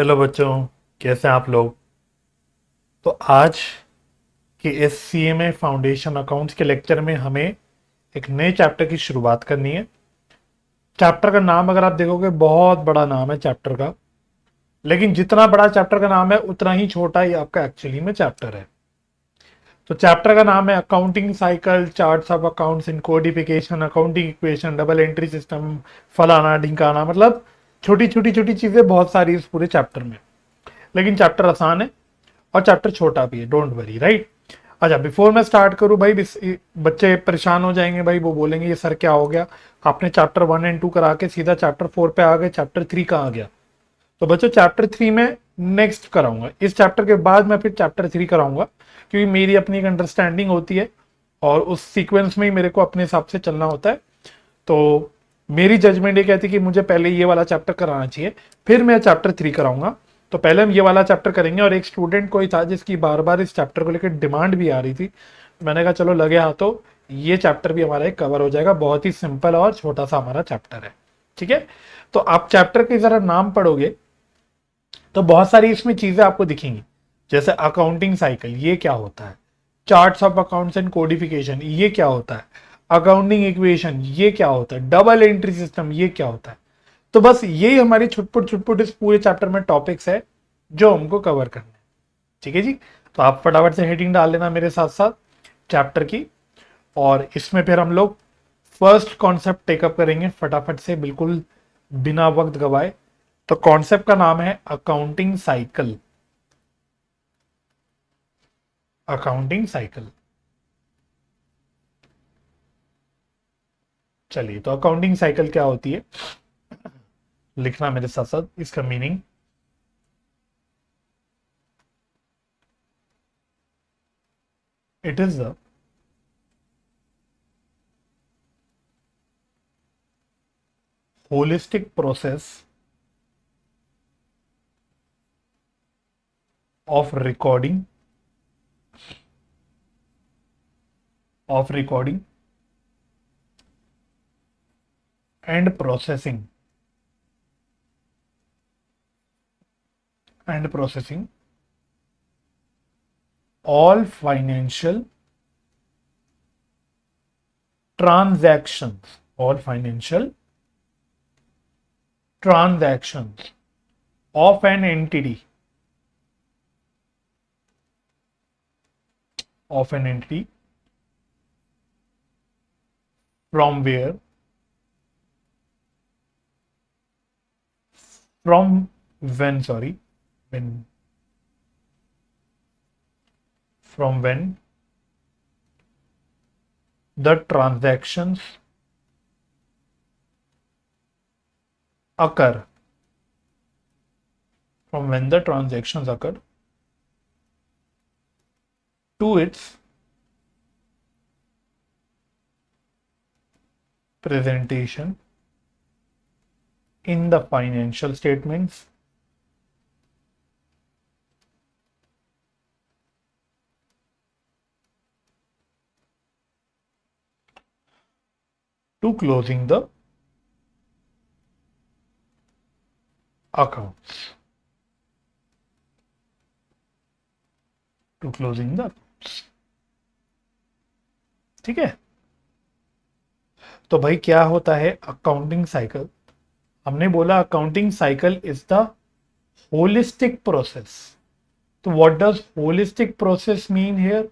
Hello बच्चों, कैसे हैं आप लोग। तो आज के इस सीएमए फाउंडेशन अकाउंट्स के लेक्चर में हमें एक नए चैप्टर की शुरुआत करनी है। चैप्टर का नाम अगर आप देखोगे बहुत बड़ा नाम है चैप्टर का, लेकिन जितना बड़ा चैप्टर का नाम है उतना ही छोटा ही आपका एक्चुअली में चैप्टर है। तो चैप्टर का नाम है accounting cycle, charts of accounts in codification, accounting equation, double entry system, फलाना ढिंकाना, मतलब छोटी छोटी छोटी चीजें बहुत सारी इस पूरे चैप्टर में। लेकिन चैप्टर आसान है और चैप्टर छोटा भी है, डोंट वरी, राइट। अच्छा, बिफोर मैं स्टार्ट करूं भाई, बच्चे परेशान हो जाएंगे भाई, वो बोलेंगे ये सर क्या हो गया, आपने चैप्टर 1 और 2 करा के सीधा चैप्टर 4 पे आ गए, चैप्टर 3 कहाँ आ गया। तो बच्चों चैप्टर 3 में नेक्स्ट कराऊंगा, इस चैप्टर के बाद मैं फिर चैप्टर 3 कराऊंगा, क्योंकि मेरी अपनी एक अंडरस्टैंडिंग होती है और उस सीक्वेंस में ही मेरे को अपने हिसाब से चलना होता है। तो मेरी जजमेंट ये कहती है कि मुझे पहले ये वाला चैप्टर कराना चाहिए, फिर मैं चैप्टर 3 कराऊंगा। तो पहले हम ये वाला चैप्टर करेंगे, और एक स्टूडेंट कोई था जिसकी बार बार इस चैप्टर को लेकर डिमांड भी आ रही थी। मैंने कहा चलो लगे हाथों ये चैप्टर भी हमारा एक कवर हो जाएगा, बहुत ही सिंपल और छोटा सा हमारा चैप्टर है। ठीक है, तो आप चैप्टर के जरा नाम पढ़ोगे तो बहुत सारी इसमें चीजें आपको दिखेंगी, जैसे अकाउंटिंग साइकिल ये क्या होता है, charts of accounts and codification ये क्या होता है, अकाउंटिंग इक्वेशन ये क्या होता है, डबल एंट्री सिस्टम ये क्या होता है। तो बस यही हमारी छुटपुट छुटपुट इस पूरे चैप्टर में टॉपिक्स है जो हमको कवर करने हैं। ठीक है जी, तो आप फटाफट से हेडिंग डाल लेना मेरे साथ साथ चैप्टर की, और इसमें फिर हम लोग फर्स्ट कॉन्सेप्ट टेकअप करेंगे फटाफट से, बिल्कुल बिना वक्त गवाए। तो कॉन्सेप्ट का नाम है अकाउंटिंग साइकिल। अकाउंटिंग साइकिल, चलिए तो अकाउंटिंग साइकिल क्या होती है लिखना मेरे साथ साथ इसका meaning. It is the holistic process of recording of recording and processing all financial transactions, all financial transactions of an entity, of an entity from where, from when, sorry, when, from when the transactions occur, from when the transactions occur to its presentation in the financial statements to closing the accounts, to closing the accounts। ठीक है, तो भाई क्या होता है accounting cycle. हमने बोला accounting cycle is the holistic process. तो what does holistic process mean here,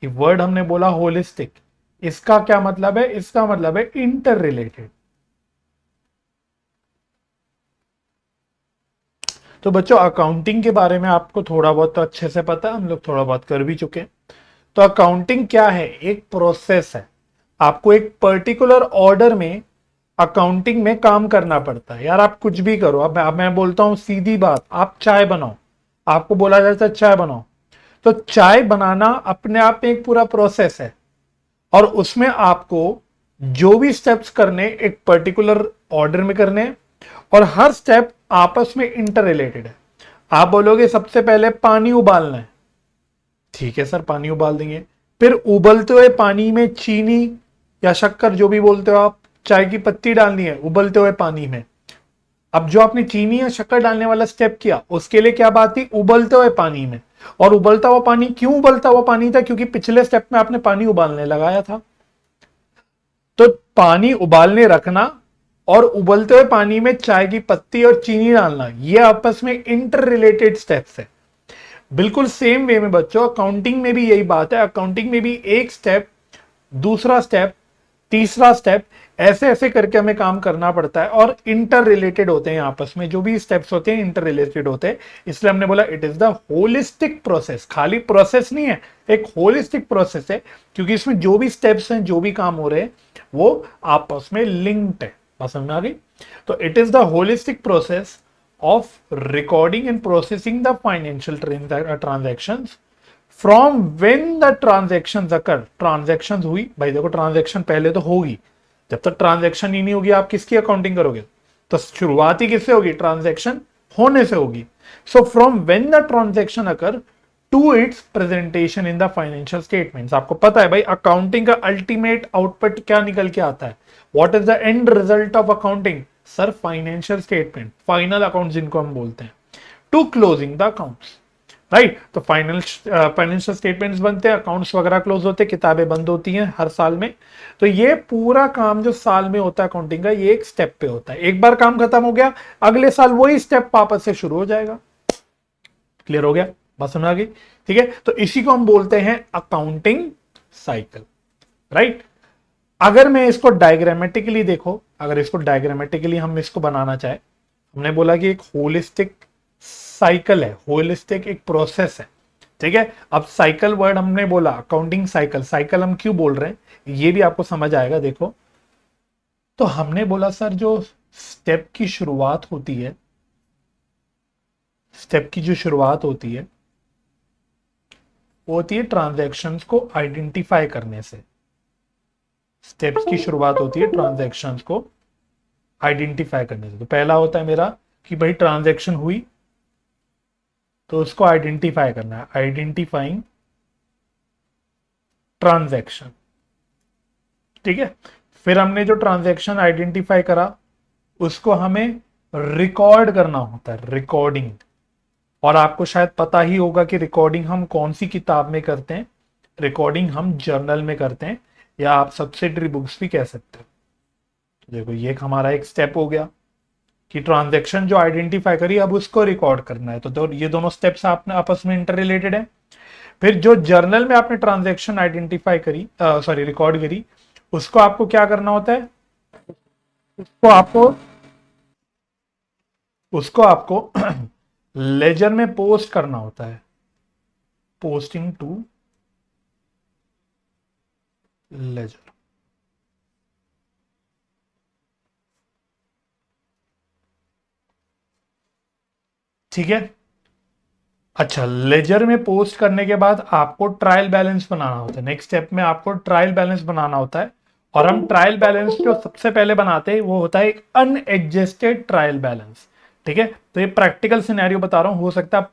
ये वर्ड हमने बोला होलिस्टिक, इसका क्या मतलब है, इसका मतलब है इंटर रिलेटेड। तो बच्चों अकाउंटिंग के बारे में आपको थोड़ा बहुत तो अच्छे से पता है, हम लोग थोड़ा बहुत कर भी चुके हैं। तो अकाउंटिंग क्या है, एक प्रोसेस है, आपको एक पर्टिकुलर ऑर्डर में अकाउंटिंग में काम करना पड़ता है। यार आप कुछ भी करो, अब मैं बोलता हूं सीधी बात, आप चाय बनाओ, आपको बोला जाता है चाय बनाओ, तो चाय बनाना अपने आप में एक पूरा प्रोसेस है, और उसमें आपको जो भी स्टेप्स करने एक पर्टिकुलर ऑर्डर में करने हैं, और हर स्टेप आपस में इंटर रिलेटेड है। आप बोलोगे सबसे पहले पानी उबालना है, ठीक है सर पानी उबाल देंगे, फिर उबलते हुए पानी में चीनी या शक्कर जो भी बोलते हो आप, चाय की पत्ती डालनी है उबलते हुए पानी में, अब जो आपने चीनी या शक्कर डालने वाला स्टेप किया, उसके लिए क्या बात थी, उबलते हुए पानी में। और उबलता हुआ पानी क्यों उबलता हुआ पानी था, क्योंकि पिछले स्टेप में आपने पानी उबालने लगाया था। तो पानी उबालने रखना और उबलते हुए पानी में चाय की पत्ती और चीनी डालना, ये आपस में इंटर रिलेटेड स्टेप्स है। बिल्कुल सेम वे में बच्चों अकाउंटिंग में भी यही बात है। अकाउंटिंग में भी एक स्टेप, दूसरा स्टेप, तीसरा स्टेप, ऐसे ऐसे करके हमें काम करना पड़ता है और इंटर रिलेटेड होते हैं आपस में। जो भी स्टेप्स होते हैं इंटर रिलेटेड होते हैं, इसलिए हमने बोला it is the holistic process. खाली प्रोसेस नहीं है, एक होलिस्टिक प्रोसेस है, क्योंकि इसमें जो भी स्टेप्स हैं, जो भी काम हो रहे हैं, वो आपस में लिंक्ड है। बात समझ में आ गई? तो it is the holistic process of recording and processing the financial transactions from when the transaction occur. Transaction हुई भाई, देखो ट्रांजेक्शन पहले तो होगी, जब तक ट्रांजेक्शन ही नहीं होगी आप किसकी अकाउंटिंग करोगे? तो शुरुआत ही किससे होगी? ट्रांजेक्शन होने से होगी। So from when the transaction occur to its presentation in the financial statements. आपको पता है भाई अकाउंटिंग का अल्टीमेट आउटपुट क्या निकल के आता है? What is the end result of accounting? Sir financial statement, final account जिनको हम बोलते हैं, to closing the accounts, right. तो फाइनेंशियल स्टेटमेंट्स बनते हैं, अकाउंट्स वगैरह क्लोज होते हैं, किताबें बंद होती हैं हर साल में। तो ये पूरा काम जो साल में होता है अकाउंटिंग का, ये एक स्टेप पे होता है। एक बार काम खत्म हो गया, अगले साल वही स्टेप वापस से शुरू हो जाएगा। क्लियर हो गया? बात समझ आ गई? ठीक है, तो इसी को हम बोलते हैं अकाउंटिंग साइकिल, राइट। अगर मैं इसको डायग्रामेटिकली देखो, अगर इसको डायग्रामेटिकली हम इसको बनाना चाहे, हमने बोला कि एक होलिस्टिक साइकिल है, होलिस्टिक एक प्रोसेस है, ठीक है। अब साइकिल वर्ड हमने बोला, अकाउंटिंग साइकिल, साइकिल हम क्यों बोल रहे हैं ये भी आपको समझ आएगा। देखो, तो हमने बोला सर जो स्टेप की शुरुआत होती है, स्टेप की जो शुरुआत होती है वो होती है ट्रांजैक्शंस को आइडेंटिफाई करने से। स्टेप्स की शुरुआत होती है ट्रांजैक्शंस को आइडेंटिफाई करने से। तो पहला होता है मेरा कि भाई ट्रांजैक्शन हुई, तो उसको आइडेंटिफाई करना है, आइडेंटिफाइंग ट्रांजैक्शन, ठीक है। फिर हमने जो ट्रांजैक्शन आइडेंटिफाई करा, उसको हमें रिकॉर्ड करना होता है, रिकॉर्डिंग। और आपको शायद पता ही होगा कि रिकॉर्डिंग हम कौन सी किताब में करते हैं। रिकॉर्डिंग हम जर्नल में करते हैं, या आप सब्सिडरी बुक्स भी कह सकते हो। देखो ये हमारा एक स्टेप हो गया कि ट्रांजैक्शन जो आइडेंटिफाई करी, अब उसको रिकॉर्ड करना है। तो ये दोनों स्टेप्स आपने आपस में इंटर रिलेटेड है। फिर जो जर्नल में आपने ट्रांजैक्शन आइडेंटिफाई करी, सॉरी रिकॉर्ड करी, उसको आपको क्या करना होता है? उसको आपको उसको आपको लेजर में पोस्ट करना होता है, पोस्टिंग टू लेजर, ठीक है। अच्छा, लेजर में पोस्ट करने के बाद आपको ट्रायल बैलेंस बनाना होता है। नेक्स्ट स्टेप में आपको ट्रायल बैलेंस बनाना होता है। और हम ट्रायल बैलेंस जो सबसे पहले बनाते हैं वो होता है एक अनएडजस्टेड ट्रायल बैलेंस, ठीक है। तो ये प्रैक्टिकल सिनेरियो बता रहा हूं, हो सकता है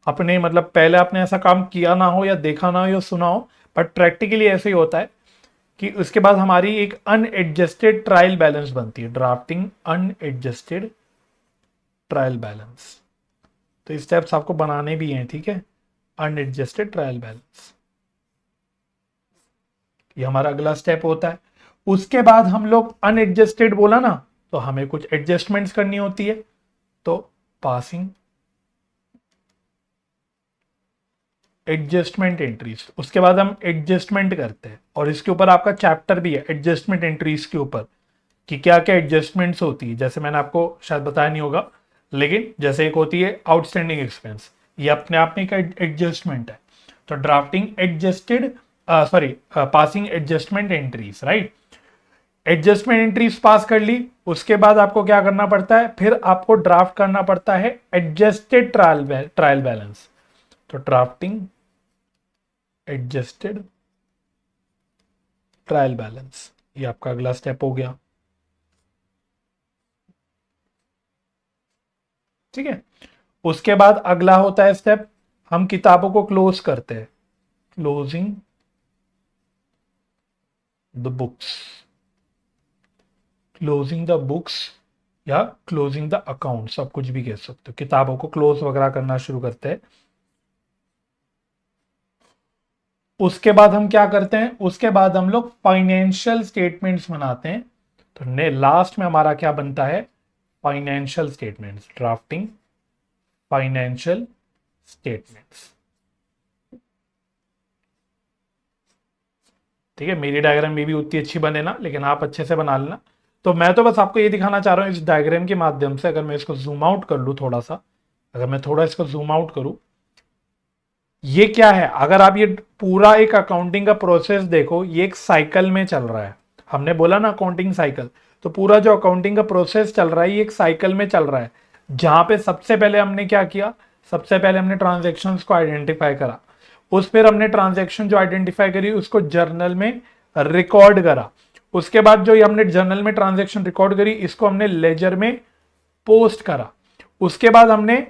अपने मतलब पहले आपने ऐसा काम किया ना हो, या देखा ना हो, या सुना हो, बट प्रैक्टिकली ऐसे ही होता है कि उसके बाद हमारी एक अनएडजस्टेड ट्रायल बैलेंस बनती है, ड्राफ्टिंग अनएडजस्टेड ट्रायल बैलेंस। तो स्टेप्स आपको बनाने भी हैं, ठीक है। अनएडजस्टेड ट्रायल बैलेंस, ये हमारा अगला स्टेप होता है। उसके बाद हम लोग अनएडजस्टेड बोला ना, तो हमें कुछ एडजस्टमेंट्स करनी होती है। तो पासिंग एडजस्टमेंट एंट्रीज, उसके बाद हम एडजस्टमेंट करते हैं, और इसके ऊपर आपका चैप्टर भी है एडजस्टमेंट एंट्रीज के ऊपर, कि क्या क्या एडजस्टमेंट्स होती है। जैसे मैंने आपको शायद बताया नहीं होगा, लेकिन जैसे एक होती है आउटस्टैंडिंग एक्सपेंस, ये अपने आप में एक एडजस्टमेंट है। तो drafting adjusted, sorry passing adjustment entries, right. Adjustment entries pass कर ली, उसके बाद आपको क्या करना पड़ता है? फिर आपको ड्राफ्ट करना पड़ता है एडजस्टेड ट्रायल बैलेंस। तो ड्राफ्टिंग एडजस्टेड ट्रायल बैलेंस, ये आपका अगला स्टेप हो गया, ठीक है। उसके बाद अगला होता है स्टेप, हम किताबों को क्लोज करते हैं, closing the books, closing the books या क्लोजिंग द अकाउंट, सब कुछ भी कह सकते हो, किताबों को क्लोज वगैरह करना शुरू करते हैं। उसके बाद हम क्या करते हैं, उसके बाद हम लोग फाइनेंशियल स्टेटमेंट्स बनाते हैं। तो ने लास्ट में हमारा क्या बनता है, financial statements, drafting financial statements. ठीक है, मेरी डायग्राम में भी उतनी अच्छी बने ना, लेकिन आप अच्छे से बना लेना। तो मैं तो बस आपको ये दिखाना चाह रहा हूँ इस डायग्राम के माध्यम से। अगर मैं इसको जूम आउट कर लूँ थोड़ा सा, अगर मैं थोड़ा इसको जूम आउट करूँ, ये क्या है, अगर आप ये पूरा एक अकाउंटिंग का प्रोसेस देखो, ये एक साइकिल में चल रहा है। हमने बोला ना अकाउंटिंग साइकिल, तो पूरा जो अकाउंटिंग का प्रोसेस चल रहा है ये एक साइकिल में चल रहा है। जहां पे सबसे पहले हमने क्या किया, सबसे पहले हमने ट्रांजेक्शन्स को आइडेंटिफाई करा, उस फिर हमने ट्रांजेक्शन जो आइडेंटिफाई करी उसको जर्नल में रिकॉर्ड करा। उसके बाद जो ये हमने जर्नल में ट्रांजेक्शन रिकॉर्ड करी, इसको हमने लेजर में पोस्ट करा। उसके बाद हमने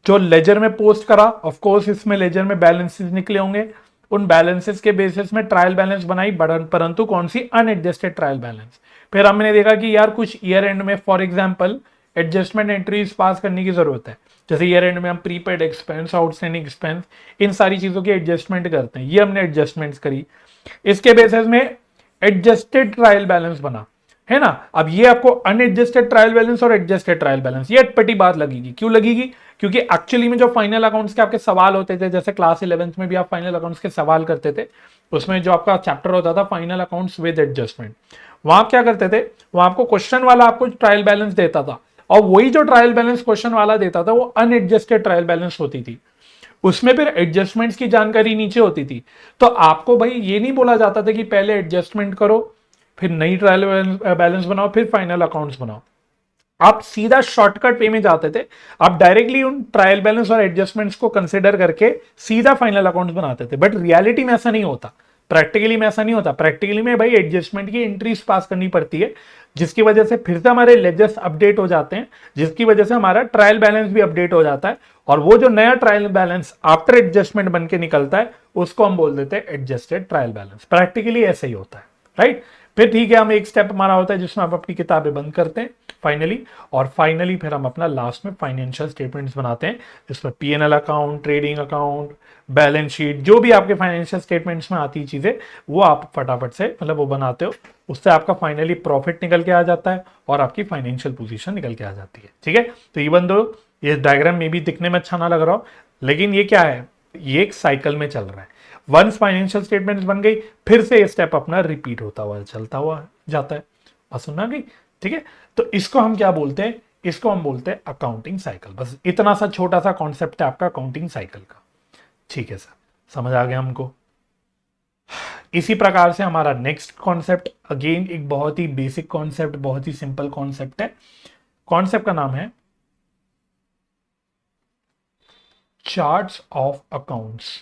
जो लेजर में पोस्ट करा, ऑफ कोर्स इसमें लेजर में बैलेंसेस निकले होंगे, उन बैलेंसेस के बेसिस में ट्रायल बैलेंस बनाई, परंतु कौन सी, अनएडजस्टेड ट्रायल बैलेंस। फिर हमने देखा कि यार कुछ ईयर एंड में for example adjustment entries pass करने की जरूरत है। जैसे ईयर एंड में हम प्रीपेड एक्सपेंस, आउटस्टैंडिंग एक्सपेंस, इन सारी चीजों की एडजस्टमेंट करते हैं, ये हमने एडजस्टमेंट्स करी। इसके बेसिस में एडजस्टेड ट्रायल बैलेंस बना, है ना। अब ये आपको अनएडजस्टेड ट्रायल बैलेंस और एडजस्टेड ट्रायल बैलेंस, ये अटपटी बात लगेगी। क्यों लगेगी, क्योंकि एक्चुअली में जो फाइनल अकाउंट्स के आपके सवाल होते थे, जैसे क्लास 11th में भी आप फाइनल अकाउंट्स के सवाल करते थे, उसमें जो आपका चैप्टर होता था फाइनल अकाउंट्स विद एडजस्टमेंट, वहां क्या करते थे, वहां आपको क्वेश्चन वाला आपको ट्रायल बैलेंस देता था, और वही जो ट्रायल बैलेंस क्वेश्चन वाला देता था वो अनएडजस्टेड ट्रायल बैलेंस होती थी। उसमें फिर एडजस्टमेंट्स की जानकारी नीचे होती थी। तो आपको भाई ये नहीं बोला जाता था कि पहले एडजस्टमेंट करो, फिर नई ट्रायल बैलेंस बनाओ, फिर फाइनल अकाउंट्स बनाओ। आप सीधा शॉर्टकट वे में जाते थे, आप डायरेक्टली उन ट्रायल बैलेंस और एडजस्टमेंट्स को कंसिडर करके सीधा फाइनल अकाउंट्स बनाते थे। बट रियलिटी में ऐसा नहीं होता, प्रैक्टिकली में ऐसा नहीं होता। प्रैक्टिकली में भाई एडजस्टमेंट की एंट्रीज पास करनी पड़ती है, जिसकी वजह से फिर से हमारे लेजर्स अपडेट हो जाते हैं, जिसकी वजह से हमारा ट्रायल बैलेंस भी अपडेट हो जाता है, और वो जो नया ट्रायल बैलेंस आफ्टर एडजस्टमेंट बन के निकलता है उसको हम बोल देते हैं एडजस्टेड ट्रायल बैलेंस। प्रैक्टिकली ऐसे ही होता है, राइट। फिर ठीक है, हम एक स्टेप हमारा होता है जिसमें आप अपनी किताबें बंद करते हैं फाइनली, और फाइनली फिर हम अपना लास्ट में फाइनेंशियल स्टेटमेंट्स बनाते हैं, जिसमें PNL account, trading account, balance sheet, जो भी आपके फाइनेंशियल स्टेटमेंट्स में आती चीजें वो आप फटाफट से मतलब वो बनाते हो। उससे आपका फाइनली प्रॉफिट निकल के आ जाता है और आपकी फाइनेंशियल पोजीशन निकल के आ जाती है। ठीक है, तो इवन दो ये डायग्राम में भी दिखने में अच्छा ना लग रहा हो, लेकिन ये क्या है, ये एक साइकिल में चल रहा है। वंस फाइनेंशियल स्टेटमेंट्स बन गई, फिर से ये स्टेप अपना रिपीट होता हुआ चलता हुआ जाता है। बात सुनना गई, ठीक है। तो इसको हम क्या बोलते हैं, इसको हम बोलते हैं अकाउंटिंग साइकिल। बस इतना सा छोटा सा कॉन्सेप्ट है आपका अकाउंटिंग साइकिल का। ठीक है सर, समझ आ गया हमको। इसी प्रकार से हमारा नेक्स्ट कॉन्सेप्ट, अगेन एक बहुत ही बेसिक कॉन्सेप्ट, बहुत ही सिंपल कॉन्सेप्ट है। कॉन्सेप्ट का नाम है charts of accounts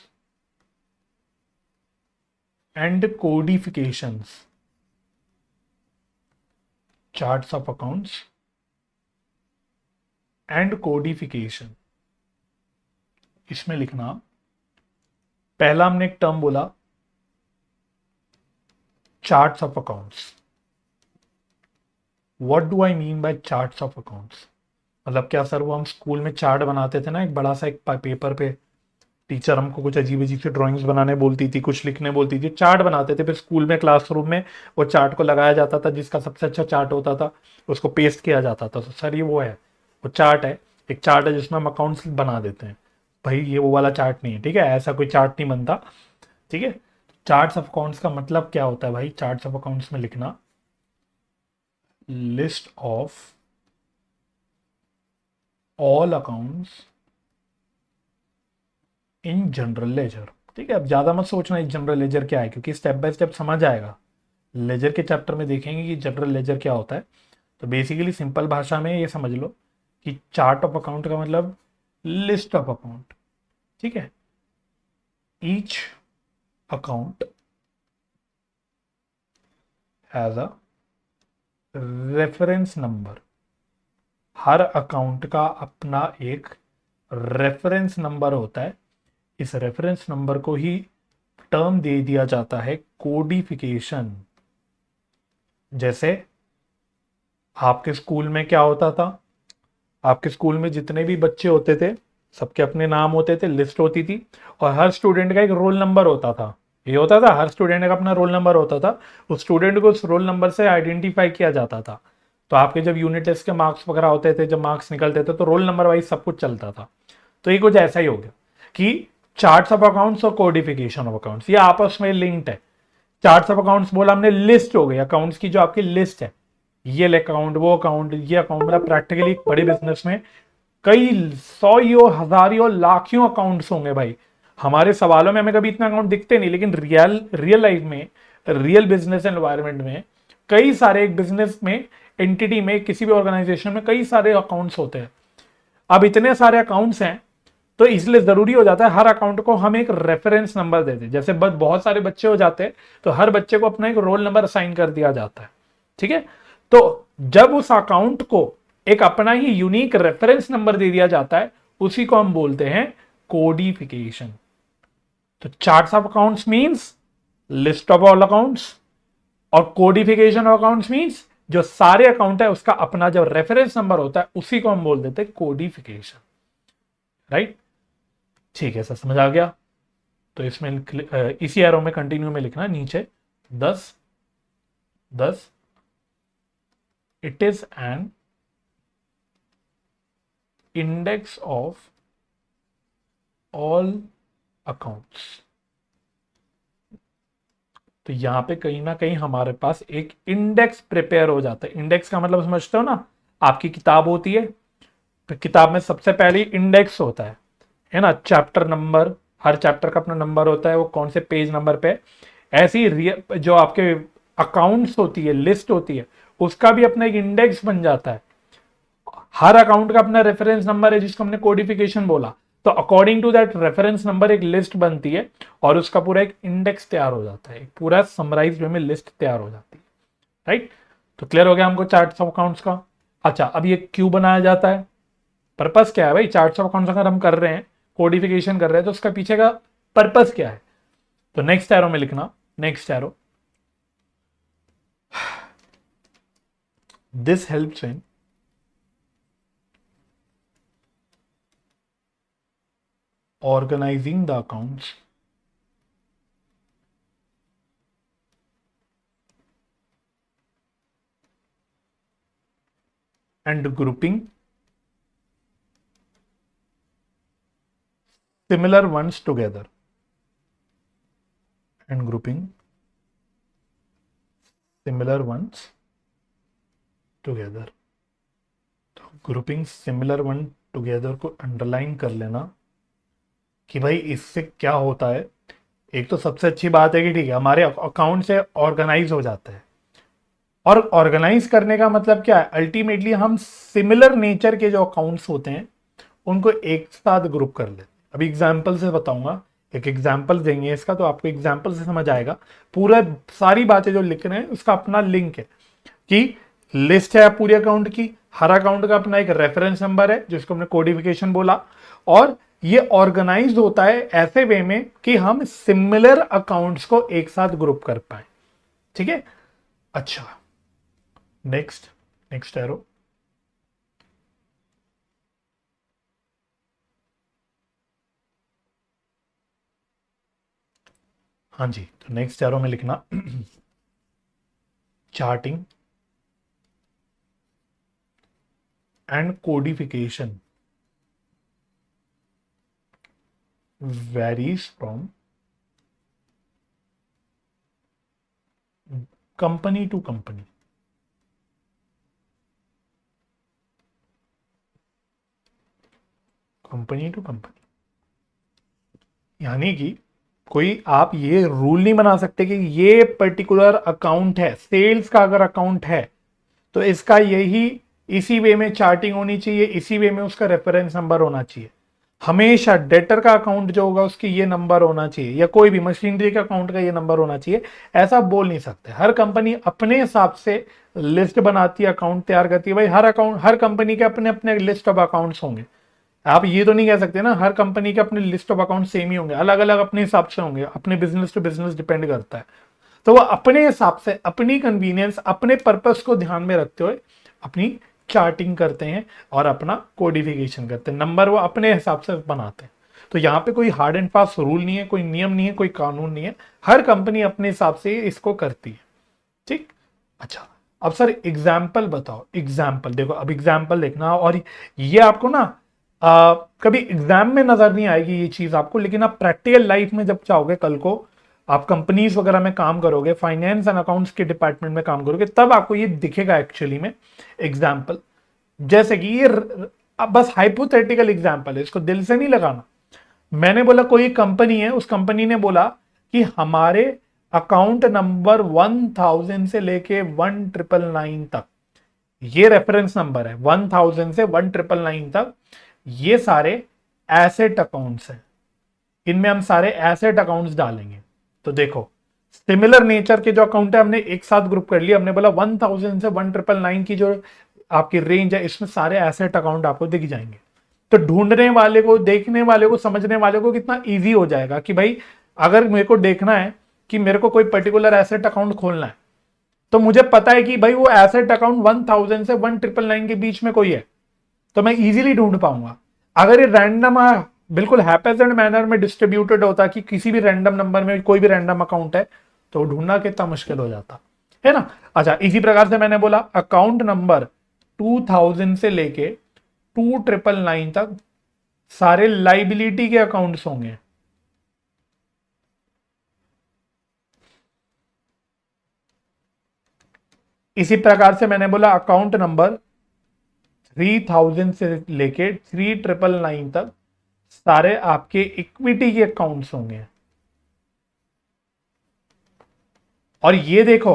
and codifications. Charts of accounts and codification, इसमें लिखना, पहला हमने एक टर्म बोला charts of accounts. What do I mean by charts of accounts, मतलब क्या सर वो हम स्कूल में चार्ट बनाते थे ना, एक बड़ा सा एक पेपर पे, टीचर हमको कुछ अजीब अजीब सी ड्राइंग्स बनाने बोलती थी, कुछ लिखने बोलती थी, चार्ट बनाते थे, फिर स्कूल में क्लासरूम में वो चार्ट को लगाया जाता था, जिसका सबसे अच्छा चार्ट होता था उसको पेस्ट किया जाता था। तो सर ये वो है, वो चार्ट है, एक चार्ट है जिसमें हम अकाउंट्स बना देते हैं। भाई ये वो वाला चार्ट नहीं है, ठीक है, ऐसा कोई चार्ट नहीं बनता। ठीक है, चार्ट्स ऑफ अकाउंट्स का मतलब क्या होता है भाई, चार्ट्स ऑफ अकाउंट्स में लिखना list of all accounts in general ledger. ठीक है, अब ज्यादा मत सोचना इस जनरल लेजर क्या है, क्योंकि स्टेप बाय स्टेप समझ आएगा। लेजर के चैप्टर में देखेंगे कि जनरल लेजर क्या होता है। तो बेसिकली सिंपल भाषा में ये समझ लो कि चार्ट ऑफ अकाउंट का मतलब लिस्ट ऑफ अकाउंट। ठीक है, each account has a reference number, her account का अपना एक रेफरेंस नंबर होता है। इस रेफरेंस नंबर को ही टर्म दे दिया जाता है कोडिफिकेशन। जैसे आपके स्कूल में क्या होता था? आपके स्कूल में जितने भी बच्चे होते थे सबके अपने नाम होते थे, लिस्ट होती थी, और हर स्टूडेंट का एक रोल नंबर होता था। ये होता था, हर स्टूडेंट का अपना रोल नंबर होता था। उस स्टूडेंट को उस रोल नंबर से आइडेंटिफाई किया जाता था। तो आपके जब यूनिट टेस्ट के मार्क्स वगैरह होते थे, जब मार्क्स निकलते थे, तो रोल नंबर वाइज सब कुछ चलता था। तो ये कुछ ऐसा ही हो गया कि चार्ट्स ऑफ अकाउंट्स और कोडिफिकेशन ऑफ अकाउंट्स ये आपस में लिंक्ड है। चार्ट्स ऑफ अकाउंट्स बोला हमने, लिस्ट हो गई अकाउंट्स की, जो आपकी लिस्ट है, ये अकाउंट, वो अकाउंट, ये अकाउंट, मतलब प्रैक्टिकली बड़े बिजनेस में कई सौ हजारियों लाखों अकाउंट्स होंगे भाई। हमारे सवालों में हमें कभी इतना अकाउंट दिखते नहीं, लेकिन रियल लाइफ में, रियल बिजनेस एनवायरनमेंट में कई सारे, एक बिजनेस में, एंटिटी में, किसी भी ऑर्गेनाइजेशन में कई सारे अकाउंट्स होते हैं। अब इतने सारे अकाउंट्स हैं तो इसलिए जरूरी हो जाता है हर अकाउंट को हम एक रेफरेंस नंबर दे दें। जैसे बहुत सारे बच्चे हो जाते हैं तो हर बच्चे को अपना एक रोल नंबर असाइन कर दिया जाता है। ठीक है, तो जब उस अकाउंट को एक अपना ही यूनिक रेफरेंस नंबर दे दिया जाता है, उसी को हम बोलते हैं कोडिफिकेशन। तो charts of accounts means list of all accounts, और कोडिफिकेशन ऑफ अकाउंट्स मींस जो सारे अकाउंट है उसका अपना जो रेफरेंस नंबर होता है उसी को हम बोल देते हैं कोडिफिकेशन। राइट, ठीक है सर, समझ आ गया। तो इसमें इसी एरो में कंटिन्यू में लिखना नीचे 10 10 it is N index of all accounts. तो यहां पे कहीं ना कहीं हमारे पास एक इंडेक्स प्रिपेयर हो जाता है। इंडेक्स का मतलब समझते हो ना, आपकी किताब होती है, तो किताब में सबसे पहले इंडेक्स होता है ना, चैप्टर नंबर, हर चैप्टर का अपना नंबर होता है, वो कौन से पेज नंबर पे। ऐसी जो आपके अकाउंट्स होती है, लिस्ट होती है, उसका भी अपना एक इंडेक्स बन जाता है। हर अकाउंट का अपना रेफरेंस नंबर है जिसको हमने कोडिफिकेशन बोला। तो according to that reference number एक लिस्ट बनती है और उसका पूरा एक इंडेक्स तैयार हो जाता है, एक पूरा समराइज वे में लिस्ट तैयार हो जाती है। राइट, तो क्लियर हो गया हमको चार्ट्स ऑफ अकाउंट्स का। अच्छा, अब ये क्यों बनाया जाता है, पर्पस क्या है भाई? चार्ट्स ऑफ अकाउंट्स अगर हम कर रहे हैं, कोडिफिकेशन कर रहे हैं, तो उसका पीछे का पर्पस क्या है? तो नेक्स्ट एरो में लिखना, next arrow, this helps in organizing the accounts and grouping similar ones together, and grouping similar ones together। तो ग्रुपिंग सिमिलर वन टुगेदर को अंडरलाइन कर लेना कि भाई इससे क्या होता है। एक तो सबसे अच्छी बात है कि ठीक है, हमारे अकाउंट से ऑर्गेनाइज हो जाता है, और ऑर्गेनाइज करने का मतलब क्या है? अल्टीमेटली हम सिमिलर नेचर के जो अकाउंट्स होते हैं उनको एक साथ ग्रुप कर लेते हैं। अभी एग्जाम्पल से बताऊंगा, एक एग्जाम्पल देंगे इसका, तो आपको एग्जाम्पल से समझ आएगा। पूरा सारी बातें जो लिख रहे हैं उसका अपना लिंक है कि लिस्ट है पूरे अकाउंट की, हर अकाउंट का अपना एक रेफरेंस नंबर है जिसको हमने कोडिफिकेशन बोला, और ये ऑर्गेनाइज होता है ऐसे वे में कि हम सिमिलर अकाउंट्स को एक साथ ग्रुप कर पाए। ठीक है, अच्छा, नेक्स्ट, नेक्स्ट एरो, हाँ जी, तो नेक्स्ट एरो में लिखना charting and codification varies from company to company। Company to company, यानी कि कोई आप ये रूल नहीं बना सकते कि ये पर्टिकुलर अकाउंट है, सेल्स का अगर अकाउंट है तो इसका यही, इसी वे में चार्टिंग होनी चाहिए, इसी वे में उसका रेफरेंस नंबर होना चाहिए। हमेशा डेटर का अकाउंट जो होगा उसकी ये नंबर होना चाहिए, या कोई भी मशीनरी का अकाउंट का ये नंबर होना चाहिए, ऐसा बोल नहीं सकते। हर कंपनी अपने हिसाब से लिस्ट बनाती है, अकाउंट तैयार करती है। भाई हर अकाउंट, हर कंपनी के अपने अपने लिस्ट ऑफ अकाउंट्स होंगे। आप ये तो नहीं कह सकते ना हर कंपनी के अपने लिस्ट ऑफ अकाउंट सेम ही होंगे, अलग अलग अपने हिसाब से होंगे, अपने बिजनेस टू बिजनेस डिपेंड करता है। तो वो अपने हिसाब से, अपनी कन्वीनियंस, अपने पर्पस को ध्यान में रखते हुए अपनी चार्टिंग करते हैं और अपना कोडिफिकेशन करते हैं, नंबर वो अपने हिसाब से बनाते हैं। तो यहाँ पे कोई हार्ड एंड फास्ट रूल नहीं है, कोई नियम नहीं है, कोई कानून नहीं है, हर कंपनी अपने हिसाब से इसको करती है। ठीक। अच्छा, अब सर एग्जाम्पल बताओ। एग्जाम्पल देखो, अब एग्जाम्पल देखना, और ये आपको ना कभी एग्जाम में नजर नहीं आएगी ये चीज आपको, लेकिन आप प्रैक्टिकल लाइफ में जब जाओगे, कल को आप कंपनीज वगैरह में काम करोगे, फाइनेंस एंड अकाउंट्स के डिपार्टमेंट में काम करोगे, तब आपको ये दिखेगा एक्चुअली में एग्जाम्पल। जैसे कि ये अब बस हाइपोथेटिकल एग्जाम्पल है, इसको दिल से नहीं लगाना। मैंने बोला कोई कंपनी है, उस कंपनी ने बोला कि हमारे अकाउंट नंबर 1000 से लेके 1999 तक, ये रेफरेंस नंबर है, 1000 से 1999 तक, ये सारे एसेट अकाउंट्स हैं, इनमें हम सारे एसेट अकाउंट्स डालेंगे। तो देखो सिमिलर नेचर के जो अकाउंट है हमने एक साथ ग्रुप कर लिया, हमने बोला 1000 से 1999 की जो आपकी रेंज है, इसमें सारे एसेट अकाउंट आपको दिख जाएंगे। तो ढूंढने वाले को, देखने वाले को, समझने वाले को कितना इजी हो जाएगा कि भाई अगर मेरे को देखना है कि मेरे को कोई पर्टिकुलर एसेट अकाउंट खोलना है, तो मुझे पता है कि भाई वो एसेट अकाउंट 1000 से 1999 के बीच में कोई है, तो मैं इजीली ढूंढ पाऊंगा। अगर ये रैंडम बिल्कुल हैपेजेंट मैनर में डिस्ट्रीब्यूटेड होता कि किसी भी रैंडम नंबर में कोई भी रैंडम अकाउंट है, तो ढूंढना कितना मुश्किल हो जाता है ना। अच्छा, इसी प्रकार से मैंने बोला अकाउंट नंबर 2000 से लेके 2999 तक सारे लाइबिलिटी के अकाउंट्स होंगे। इसी प्रकार से मैंने बोला अकाउंट नंबर 3000 से लेके 3999 तक सारे आपके इक्विटी के अकाउंट्स होंगे। और ये देखो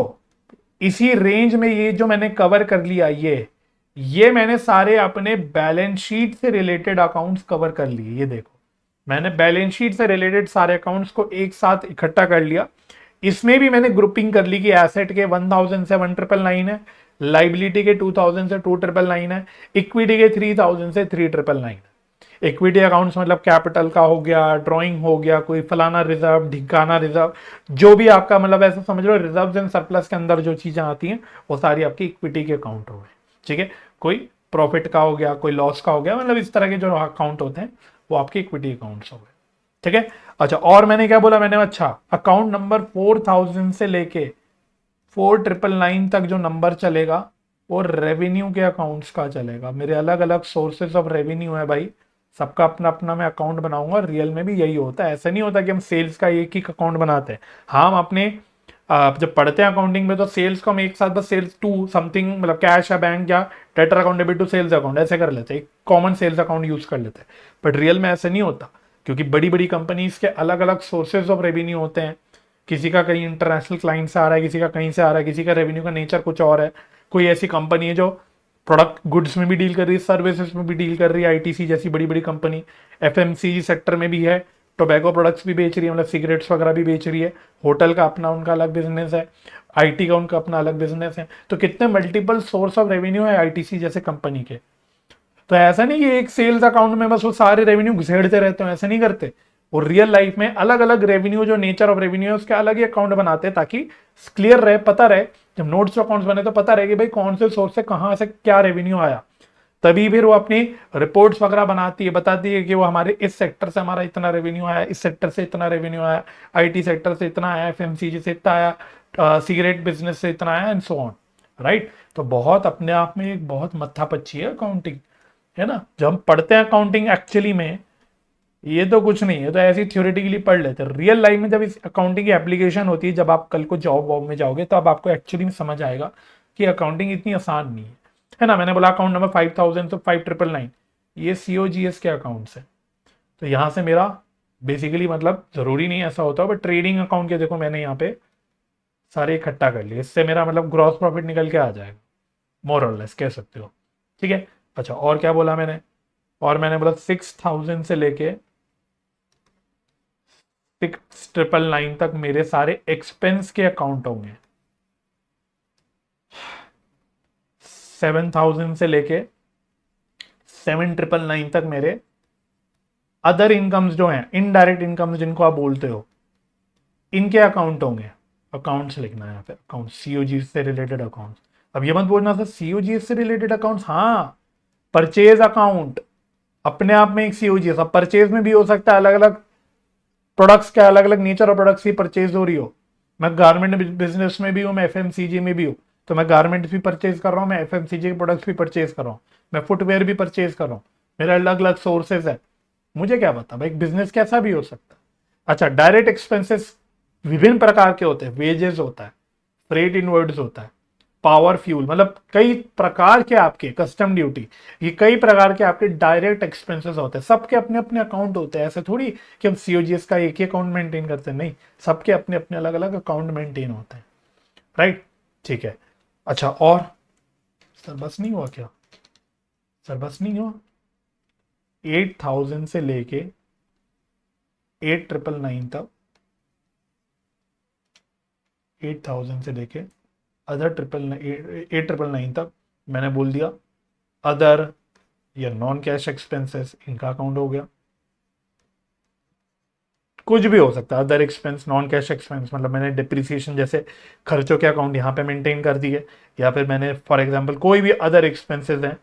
इसी रेंज में ये जो मैंने कवर कर लिया, ये मैंने सारे अपने बैलेंस शीट से रिलेटेड अकाउंट्स कवर कर लिए। ये देखो मैंने बैलेंस शीट से रिलेटेड सारे अकाउंट्स को एक साथ इकट्ठा कर लिया। इसमें भी मैंने ग्रुपिंग कर ली कि एसेट के 1000 से 1999 है, लाइबिलिटी के 2000 से 2999 है, इक्विटी के 3000 से 3999 है। इक्विटी अकाउंट्स मतलब कैपिटल का हो गया, ड्राइंग हो गया, कोई फलाना रिजर्व, ढिकाना रिजर्व, जो भी आपका मतलब ऐसा समझ लो रिजर्व एंड सरप्लस के अंदर जो चीजें आती हैं वो सारी आपकी इक्विटी के अकाउंट हो गए। ठीक है, कोई प्रॉफिट का हो गया, कोई लॉस का हो गया, मतलब इस तरह के जो अकाउंट होते हैं वो आपके इक्विटी अकाउंट्स हो गए। ठीक है। अच्छा, और मैंने क्या बोला, मैंने अच्छा अकाउंट नंबर 4000 से लेके 4999 तक जो नंबर चलेगा वो रेवेन्यू के अकाउंट्स का चलेगा। मेरे अलग अलग सोर्सेस ऑफ रेवेन्यू है भाई, सबका अपना अपना मैं अकाउंट बनाऊंगा। रियल में भी यही होता है, ऐसा नहीं होता कि हम सेल्स का एक ही अकाउंट बनाते हैं। हाँ, हम अपने जब पढ़ते हैं अकाउंटिंग में तो सेल्स को हम एक साथ बस सेल्स टू समथिंग मतलब कैश या बैंक या debtor account, debit to sales account ऐसे कर लेते हैं, एक कॉमन सेल्स अकाउंट यूज कर लेते हैं। बट रियल में ऐसा नहीं होता, क्योंकि बड़ी बड़ी कंपनीज के अलग अलग सोर्सेज ऑफ रेवेन्यू होते हैं। किसी का कहीं इंटरनेशनल क्लाइंट से आ रहा है, किसी का कहीं से आ रहा है, किसी का रेवेन्यू का नेचर कुछ और है। कोई ऐसी कंपनी है जो प्रोडक्ट गुड्स में भी डील कर रही है, सर्विसेज में भी डील कर रही है, आईटीसी जैसी बड़ी बड़ी कंपनी, एफएमसीजी सेक्टर में भी है, टोबैको प्रोडक्ट्स भी बेच रही है, मतलब सिगरेट्स वगैरह भी बेच रही है, होटल का अपना उनका अलग बिजनेस है, आईटी का उनका अपना अलग बिजनेस है। तो कितने मल्टीपल सोर्स ऑफ रेवेन्यू है आईटीसी जैसे कंपनी के। तो ऐसा नहीं कि एक सेल्स अकाउंट में बस वो सारे रेवेन्यू घुसेड़ते रहते हैं, ऐसा नहीं करते। वो रियल लाइफ में अलग अलग रेवेन्यू, जो नेचर ऑफ रेवेन्यू है उसके अलग ही अकाउंट बनाते हैं, ताकि क्लियर रहे, पता रहे, जब नोट्स अकाउंट्स बने तो पता रहे कि भाई कौन से सोर्स से कहां से क्या रेवेन्यू आया। तभी फिर वो अपनी रिपोर्ट्स वगैरह बनाती है, बताती है कि वो हमारे इस सेक्टर से हमारा इतना रेवेन्यू आया, इस सेक्टर से इतना रेवेन्यू आया, आईटी सेक्टर से इतना आया, एफएमसीजी से इतना आया, सिगरेट बिजनेस से इतना आया, एंड सो ऑन। राइट। तो बहुत अपने आप में एक बहुत मत्थापच्ची है अकाउंटिंग, है ना। जब हम पढ़ते हैं अकाउंटिंग एक्चुअली में ये तो कुछ नहीं है, तो ऐसी थ्योरेटिकली पढ़ लेते हैं। रियल लाइफ में जब इस अकाउंटिंग की एप्लीकेशन होती है, जब आप कल को जॉब वॉब में जाओगे, तो अब आपको एक्चुअली में समझ आएगा कि अकाउंटिंग इतनी आसान नहीं है ना। मैंने बोला अकाउंट नंबर 5000 तो 5999 ये सीओजीएस के अकाउंट्स है। तो यहाँ से मेरा बेसिकली मतलब जरूरी नहीं ऐसा होता, बट ट्रेडिंग अकाउंट के देखो मैंने यहाँ पे सारे इकट्ठा कर लिए, इससे मेरा मतलब ग्रॉस प्रॉफिट निकल के आ जाएगा, मोर और लेस कह सकते हो। ठीक है। अच्छा, और क्या बोला मैंने, और मैंने बोला 6000 से लेके 6999 तक मेरे सारे एक्सपेंस के अकाउंट होंगे। 7000 से लेके 7999 तक मेरे अदर इनकम्स जो हैं, इनडायरेक्ट इनकम्स जिनको आप बोलते हो, इनके अकाउंट होंगे। अकाउंट्स लिखना है यहाँ पे, अकाउंट सीओजी से रिलेटेड अकाउंट्स। अब ये मत बोलना सर सीओजीएस से रिलेटेड अकाउंट्स, हाँ परचेज अकाउंट अपने आप में एक सीओजीएस, अब परचेज में भी हो सकता है अलग अलग प्रोडक्ट्स के अलग अलग नेचर और प्रोडक्ट्स की परचेज हो रही हो। मैं गारमेंट बिजनेस में भी हूँ, मैं एफएमसीजी में भी हूँ, तो मैं गारमेंट्स भी परचेज कर रहा हूँ, मैं एफएमसीजी के प्रोडक्ट्स भी परचेज कर रहा हूँ, मैं फुटवेयर भी परचेज कर रहा हूँ, मेरे अलग अलग सोर्सेज है। मुझे क्या पता भाई, बिजनेस कैसा भी हो सकता है। अच्छा, डायरेक्ट एक्सपेंसेस विभिन्न प्रकार के होते हैं, वेजेस होता है, फ्रेट इनवर्ड्स होता है, पावर फ्यूल, मतलब कई प्रकार के आपके कस्टम ड्यूटी, ये कई प्रकार के आपके डायरेक्ट एक्सपेंसेस होते हैं। सबके अपने अपने अकाउंट होते हैं, ऐसे थोड़ी कि हम सीओजीएस का एक ही अकाउंट मेंटेन करते हैं, नहीं, सबके अपने अपने अलग अलग अकाउंट मेंटेन होते हैं, राइट। ठीक है। अच्छा, और सर बस नहीं हुआ क्या? सर बस नहीं हुआ, 8000 से लेके 8999 तक, 8000 से लेके अदर 8999 तक मैंने बोल दिया अदर या नॉन कैश एक्सपेंसेस, इनका अकाउंट हो गया। कुछ भी हो सकता है, other expense, non cash expense, मतलब मैंने डिप्रिसिएशन जैसे खर्चों के अकाउंट यहाँ पे मेंटेन कर दिए, या फिर मैंने फॉर एग्जांपल कोई भी अदर एक्सपेंसेस हैं,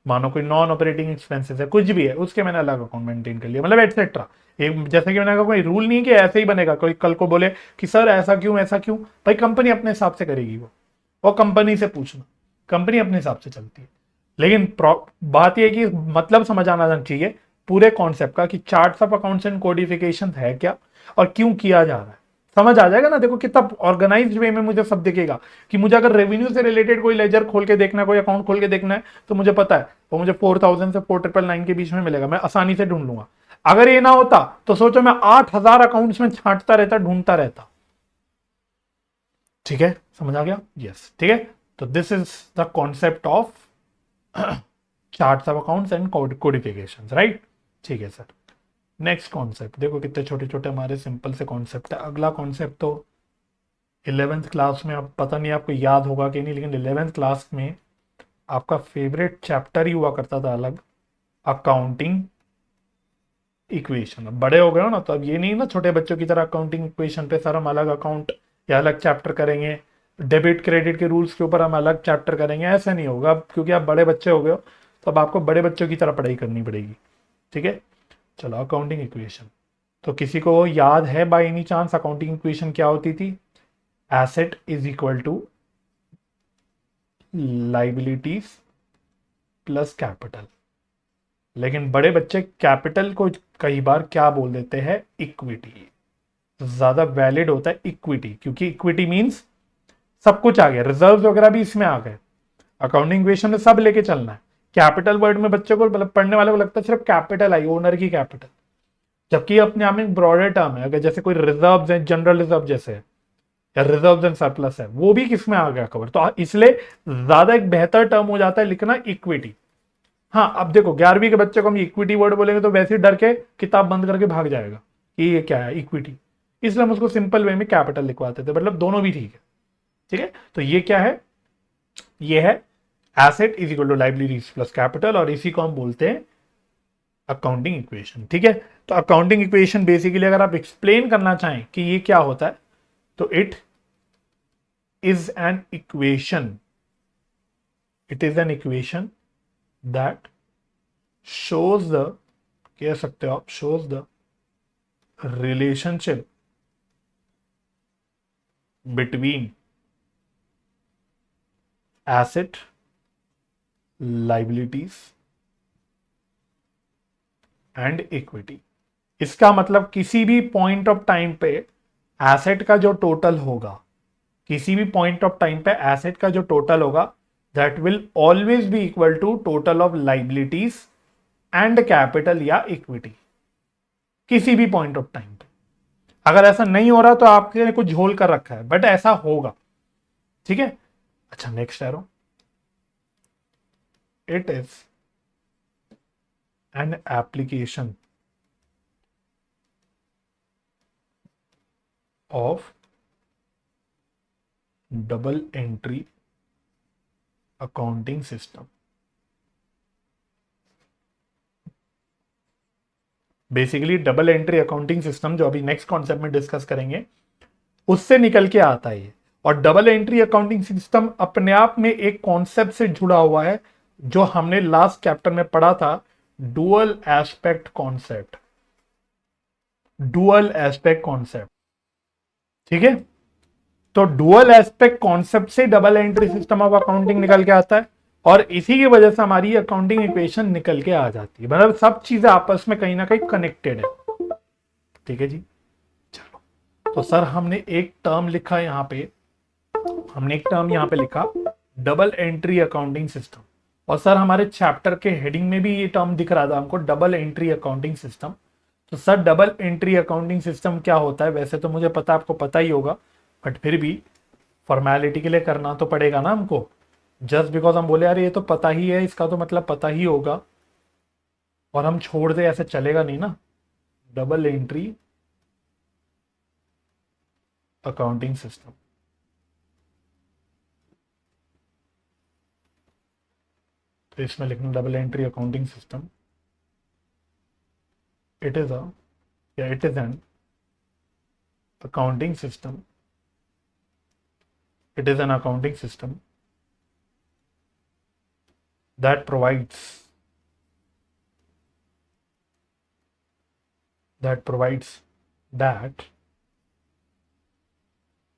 मानो कोई नॉन ऑपरेटिंग एक्सपेंसेस है, कुछ भी है, उसके मैंने अलग अकाउंट मेंटेन कर लिया, मतलब एटसेट्रा। एक जैसे कि मैंने कहा, कोई रूल नहीं कि ऐसे ही बनेगा, कोई कल को बोले कि सर ऐसा क्यों ऐसा क्यों, भाई कंपनी अपने हिसाब से करेगी, वो कंपनी से पूछना, कंपनी अपने हिसाब से चलती है। लेकिन बात यह कि मतलब समझ आना चाहिए पूरे कॉन्सेप्ट का, कि charts of accounts and codification है क्या और क्यों किया जा रहा है, समझ आ जाएगा ना। देखो कितना ऑर्गेनाइज्ड वे में मुझे सब दिखेगा, कि मुझे अगर रेवेन्यू से रिलेटेड कोई लेजर खोल के देखना है, कोई अकाउंट खोल के देखना है, तो मुझे पता है वो मुझे 4000 से 4999 के बीच में मिलेगा, मैं आसानी से ढूंढ लूंगा। अगर ये ना होता तो सोचो मैं 8000 अकाउंट्स में छांटता रहता, ढूंढता रहता। ठीक है, समझ आ गया? यस, ठीक है। तो this is the concept of charts of accounts and codification, right. ठीक है सर। नेक्स्ट कॉन्सेप्ट देखो, कितने छोटे छोटे हमारे सिंपल से कॉन्सेप्ट है। अगला कॉन्सेप्ट तो 11th क्लास में, अब पता नहीं आपको याद होगा कि नहीं, लेकिन 11th क्लास में आपका फेवरेट चैप्टर ही हुआ करता था अलग, अकाउंटिंग इक्वेशन। अब बड़े हो गए हो ना, तो अब ये नहीं ना छोटे बच्चों की तरह अकाउंटिंग इक्वेशन पे सर हम अलग अकाउंट या अलग चैप्टर करेंगे, डेबिट क्रेडिट के रूल्स के ऊपर हम अलग चैप्टर करेंगे, ऐसा नहीं होगा अब, क्योंकि आप बड़े बच्चे हो गए हो, तो अब आपको बड़े बच्चों की तरह पढ़ाई करनी पड़ेगी। ठीक है, चलो अकाउंटिंग इक्वेशन। तो किसी को याद है by any chance accounting equation क्या होती थी? Asset is equal to liabilities plus capital. लेकिन बड़े बच्चे कैपिटल को कई बार क्या बोल देते हैं? इक्विटी। ज्यादा वैलिड होता है इक्विटी, क्योंकि इक्विटी मींस सब कुछ आ गया, रिजर्व वगैरह भी इसमें आ गए, अकाउंटिंग इक्वेशन में सब लेके चलना है। कैपिटल वर्ड में बच्चों को, मतलब पढ़ने वाले को लगता है सिर्फ कैपिटल आई, ओनर की कैपिटल, जबकि अपने आप में एक ब्रॉडर टर्म है। अगर जैसे कोई रिजर्व है, जनरल रिजर्व जैसे है, या रिजर्व एंड सरप्लस है, वो भी किसमें आ गया कवर, तो इसलिए ज्यादा एक बेहतर टर्म हो जाता है लिखना इक्विटी। हाँ, अब देखो 11वीं के बच्चे को हम इक्विटी वर्ड बोलेंगे तो वैसे ही डर के किताब बंद करके भाग जाएगा कि ये क्या है इक्विटी, इसलिए हम उसको सिंपल वे में कैपिटल लिखवाते थे, मतलब दोनों भी ठीक है। ठीक है, तो ये क्या है? ये है asset is equal to liabilities plus capital, और इसी को हम बोलते हैं अकाउंटिंग इक्वेशन। ठीक है, तो अकाउंटिंग इक्वेशन बेसिकली अगर आप एक्सप्लेन करना चाहें कि ये क्या होता है, तो it is an equation, it is an equation that shows the, कह सकते हो आप, shows the relationship between asset, liabilities and equity। इसका मतलब किसी भी पॉइंट ऑफ टाइम पे एसेट का जो टोटल होगा, किसी भी पॉइंट ऑफ टाइम पे एसेट का जो टोटल होगा, that will always be equal to total of liabilities and capital या इक्विटी, किसी भी पॉइंट ऑफ टाइम पे। अगर ऐसा नहीं हो रहा तो आपने कुछ झोल कर रखा है, बट ऐसा होगा। ठीक है, अच्छा next arrow, it is an application of double entry accounting system. Basically double entry accounting system जो अभी नेक्स्ट कॉन्सेप्ट में डिस्कस करेंगे, उससे निकल के आता है ये। और डबल एंट्री अकाउंटिंग सिस्टम अपने आप में एक कॉन्सेप्ट से जुड़ा हुआ है जो हमने लास्ट चैप्टर में पढ़ा था, dual aspect concept. Dual aspect concept, ठीक है। तो डुअल एस्पेक्ट कॉन्सेप्ट से double entry system of accounting निकल के आता है और इसी की वजह से हमारी अकाउंटिंग इक्वेशन निकल के आ जाती है। मतलब सब चीजें आपस में कहीं ना कहीं कनेक्टेड है, ठीक है जी। चलो, तो सर हमने एक टर्म लिखा यहां पे, हमने एक टर्म यहां पे लिखा डबल एंट्री अकाउंटिंग सिस्टम। और सर हमारे चैप्टर के हेडिंग में भी ये टर्म दिख रहा था हमको, डबल एंट्री अकाउंटिंग सिस्टम। तो sir double entry accounting system क्या होता है? वैसे तो मुझे पता, आपको पता ही होगा, बट फिर भी फॉर्मेलिटी के लिए करना तो पड़ेगा ना हमको। जस्ट बिकॉज हम बोले यार ये तो पता ही है, इसका तो मतलब पता ही होगा, और हम छोड़ दे, ऐसे चलेगा नहीं ना। डबल एंट्री अकाउंटिंग सिस्टम, तो इसमें लिखना double entry accounting system. It is a, या it is an accounting system, it is an accounting system that provides that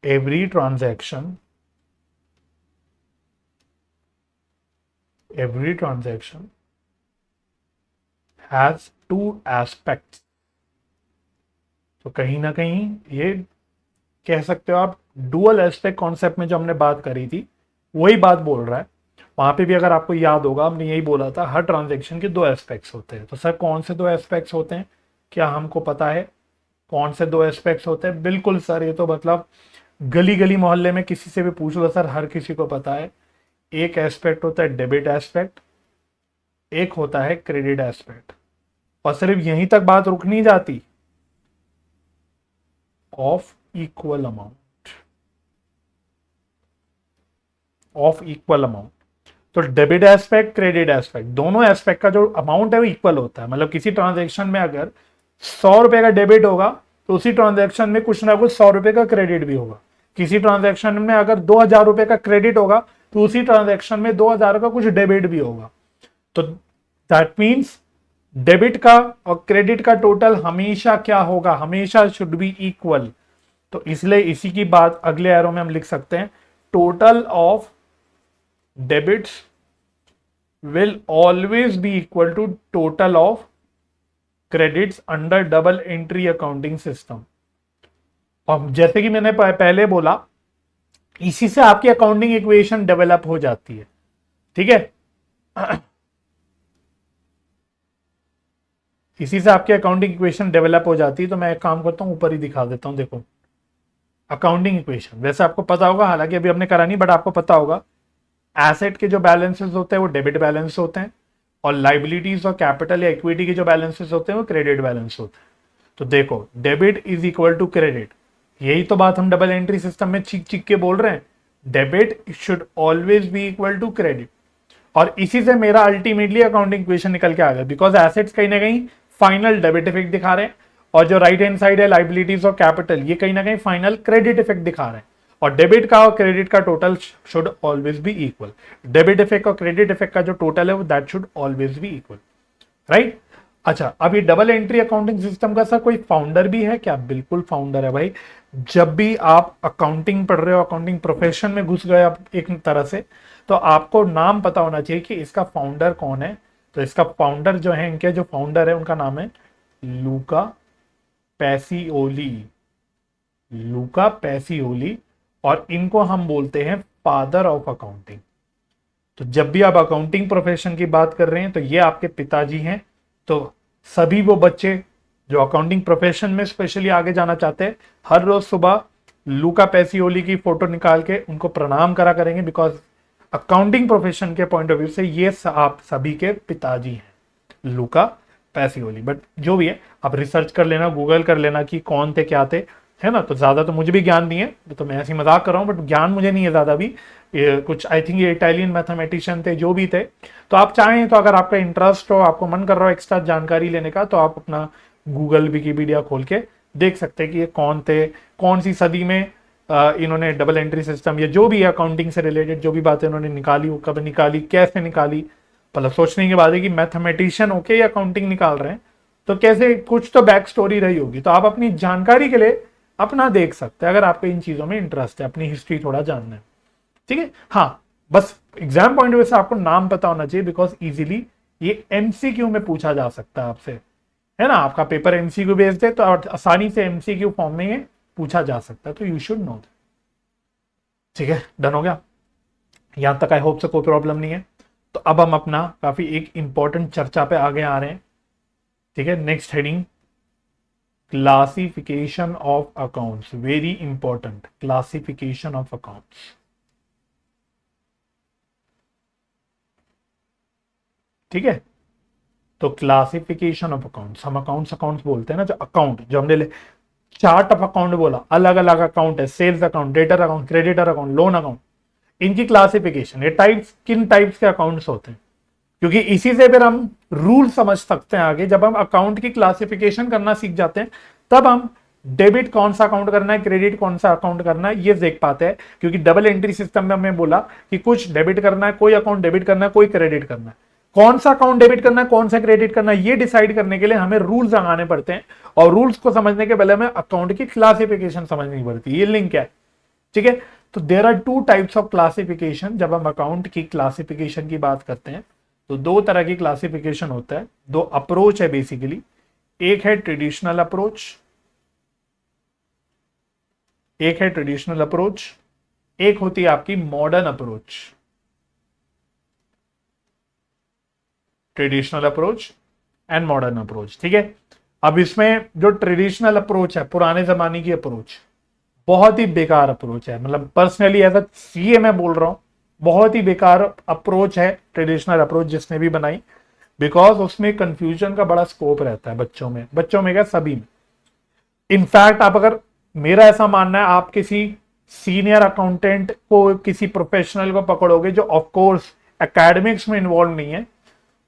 every transaction has two aspects। तो कहीं ना कहीं ये कह सकते हो आप, डुअल एस्पेक्ट कॉन्सेप्ट में जो हमने बात करी थी वही बात बोल रहा है। वहां पे भी अगर आपको याद होगा, हमने यही बोला था हर ट्रांजैक्शन के दो एस्पेक्ट्स होते हैं। तो सर कौन से दो एस्पेक्ट्स होते हैं, क्या हमको पता है कौन से दो एस्पेक्ट्स होते हैं? बिल्कुल सर, ये तो मतलब गली गली मोहल्ले में किसी से भी पूछ लो सर, हर किसी को पता है। एक एस्पेक्ट होता है डेबिट एस्पेक्ट, एक होता है क्रेडिट एस्पेक्ट। और सिर्फ यहीं तक बात रुक नहीं जाती, of equal amount, of equal amount. तो डेबिट एस्पेक्ट, क्रेडिट एस्पेक्ट, दोनों एस्पेक्ट का जो अमाउंट है वो इक्वल होता है। मतलब किसी ट्रांजेक्शन में अगर 100 रुपए का डेबिट होगा तो उसी ट्रांजेक्शन में कुछ ना कुछ 100 रुपए का क्रेडिट भी होगा। किसी ट्रांजेक्शन में अगर 2000 रुपए का क्रेडिट होगा तो उसी ट्रांजेक्शन में 2000 का कुछ डेबिट भी होगा। तो दैट मीन्स डेबिट का और क्रेडिट का टोटल हमेशा क्या होगा? हमेशा शुड बी इक्वल। तो इसलिए इसी की बात अगले एरो में हम लिख सकते हैं, total of debits will always be equal to total of credits under double entry accounting system. और जैसे कि मैंने पहले बोला, इसी से आपकी अकाउंटिंग इक्वेशन डेवलप हो जाती है, ठीक है। इसी से आपकी अकाउंटिंग इक्वेशन डेवलप हो जाती है। तो मैं एक काम करता हूं, ऊपर ही दिखा देता हूं, देखो अकाउंटिंग इक्वेशन। वैसे आपको पता होगा, हालांकि अभी हमने करा नहीं, बट आपको पता होगा एसेट के जो बैलेंसेस होते हैं वो डेबिट बैलेंस होते हैं, और लाइबिलिटीज और कैपिटल या इक्विटी के जो बैलेंसेस होते हैं वो क्रेडिट बैलेंस होते हैं। तो देखो, debit is equal to credit, यही तो बात हम डबल एंट्री सिस्टम में चीख चीख के बोल रहे हैं, debit should always be equal to credit. और इसी से मेरा अल्टीमेटली अकाउंटिंग इक्वेशन निकल के आ गया, बिकॉज एसेट्स कहीं ना कहीं फाइनल डेबिट इफेक्ट दिखा रहे हैं, और जो राइट हैंड साइड है लाइबिलिटीज और कैपिटल, ये कहीं ना कहीं फाइनल क्रेडिट इफेक्ट दिखा रहे हैं। और डेबिट का और क्रेडिट का total should always be equal. Debit effect और क्रेडिट इफेक्ट का जो टोटल है वो that should always be equal, right. अच्छा, अब ये डबल एंट्री अकाउंटिंग सिस्टम का सर कोई फाउंडर भी है क्या? बिल्कुल फाउंडर है भाई। जब भी आप अकाउंटिंग पढ़ रहे हो, अकाउंटिंग प्रोफेशन में घुस गए आप एक तरह से, तो आपको नाम पता होना चाहिए कि इसका फाउंडर कौन है। तो इसका फाउंडर जो है, इनके जो फाउंडर है उनका नाम है लूका पैसिओली। लूका पैसिओली, और इनको हम बोलते हैं फादर ऑफ अकाउंटिंग। तो जब भी आप अकाउंटिंग प्रोफेशन की बात कर रहे हैं तो ये आपके पिताजी हैं। तो सभी वो बच्चे जो अकाउंटिंग प्रोफेशन में स्पेशली आगे जाना चाहते हैं, हर रोज सुबह लूका पैसिओली की फोटो निकाल के उनको प्रणाम करा करेंगे, बिकॉज अकाउंटिंग प्रोफेशन के पॉइंट ऑफ व्यू से ये आप सभी के पिताजी हैं, लूका पैसिओली। बट जो भी है, आप रिसर्च कर लेना, गूगल कर लेना कि कौन थे क्या थे, है ना। तो ज्यादा तो मुझे भी ज्ञान नहीं है, तो मैं ऐसी मजाक कर रहा हूँ, बट ज्ञान मुझे नहीं है ज्यादा भी। कुछ आई थिंक ये इटालियन मैथमेटिशियन थे जो भी थे। तो आप चाहें तो, अगर आपका इंटरेस्ट हो, आपको मन कर रहा हो एक्स्ट्रा जानकारी लेने का, तो आप अपना गूगल विकिपीडिया खोल के देख सकते हैं कि ये कौन थे, कौन सी सदी में इन्होंने डबल एंट्री सिस्टम या जो भी है अकाउंटिंग से रिलेटेड जो भी बातें इन्होंने निकाली, वो कब निकाली, कैसे निकाली, मतलब सोचने की बात है कि मैथमेटिशियन होके या अकाउंटिंग निकाल रहे हैं तो कैसे, कुछ तो बैक स्टोरी रही होगी। तो आप अपनी जानकारी के लिए अपना देख सकते हैं अगर आपको इन चीजों में इंटरेस्ट है, अपनी हिस्ट्री थोड़ा जानना है, ठीक है। हाँ, बस एग्जाम पॉइंट ऑफ व्यू से आपको नाम पता होना चाहिए, बिकॉज इजीली ये एमसीक्यू में पूछा जा सकता है आपसे, है ना। आपका पेपर एमसीक्यू बेस्ड है तो आसानी से एमसीक्यू फॉर्म में ये पूछा जा सकता है, तो यू शुड नो। ठीक है, डन हो गया यहां तक, आई होप से कोई प्रॉब्लम नहीं है। तो अब हम अपना काफी एक इंपॉर्टेंट चर्चा पे आगे आ रहे हैं, ठीक है। Next heading, classification of accounts, very important, classification of accounts. ठीक है, तो क्लासिफिकेशन ऑफ अकाउंट्स, हम अकाउंट्स बोलते हैं ना, जो अकाउंट जो हमने चार्ट ऑफ अकाउंट बोला, अलग अलग अकाउंट है, sales account, debtor account, creditor account, loan account, इनकी क्लासिफिकेशन, ये टाइप्स किन टाइप्स के अकाउंट्स होते हैं, क्योंकि इसी से फिर हम रूल समझ सकते हैं आगे। जब हम अकाउंट की क्लासिफिकेशन करना सीख जाते हैं तब हम डेबिट कौन सा अकाउंट करना है, क्रेडिट कौन सा अकाउंट करना है, ये देख पाते हैं। क्योंकि डबल एंट्री सिस्टम में हमने बोला कि कुछ डेबिट करना है, कोई अकाउंट डेबिट करना है, कोई क्रेडिट करना है, कौन सा अकाउंट डेबिट करना है, कौन सा क्रेडिट करना है, ये डिसाइड करने के लिए हमें रूल्स लगाने पड़ते हैं। और रूल्स को समझने के पहले हमें अकाउंट की क्लासिफिकेशन समझनी पड़ती है, ये लिंक है, ठीक है। तो there are two types of classification. जब हम अकाउंट की क्लासिफिकेशन की बात करते हैं तो दो तरह की क्लासिफिकेशन होता है, दो अप्रोच है बेसिकली। एक है ट्रेडिशनल अप्रोच, एक है ट्रेडिशनल अप्रोच, एक होती है आपकी modern approach. Traditional approach and modern approach, ठीक है। अब इसमें जो ट्रेडिशनल अप्रोच है, पुराने जमाने की अप्रोच, बहुत ही बेकार अप्रोच है। मतलब पर्सनली एज अ सीए मैं बोल रहा हूं, बहुत ही बेकार अप्रोच है ट्रेडिशनल अप्रोच जिसने भी बनाई, बिकॉज उसमें कंफ्यूजन का बड़ा स्कोप रहता है बच्चों में क्या, सभी में। इनफैक्ट आप अगर, मेरा ऐसा मानना है, आप किसी सीनियर अकाउंटेंट को, किसी प्रोफेशनल को पकड़ोगे जो ऑफकोर्स एकेडमिक्स में इन्वॉल्व नहीं है,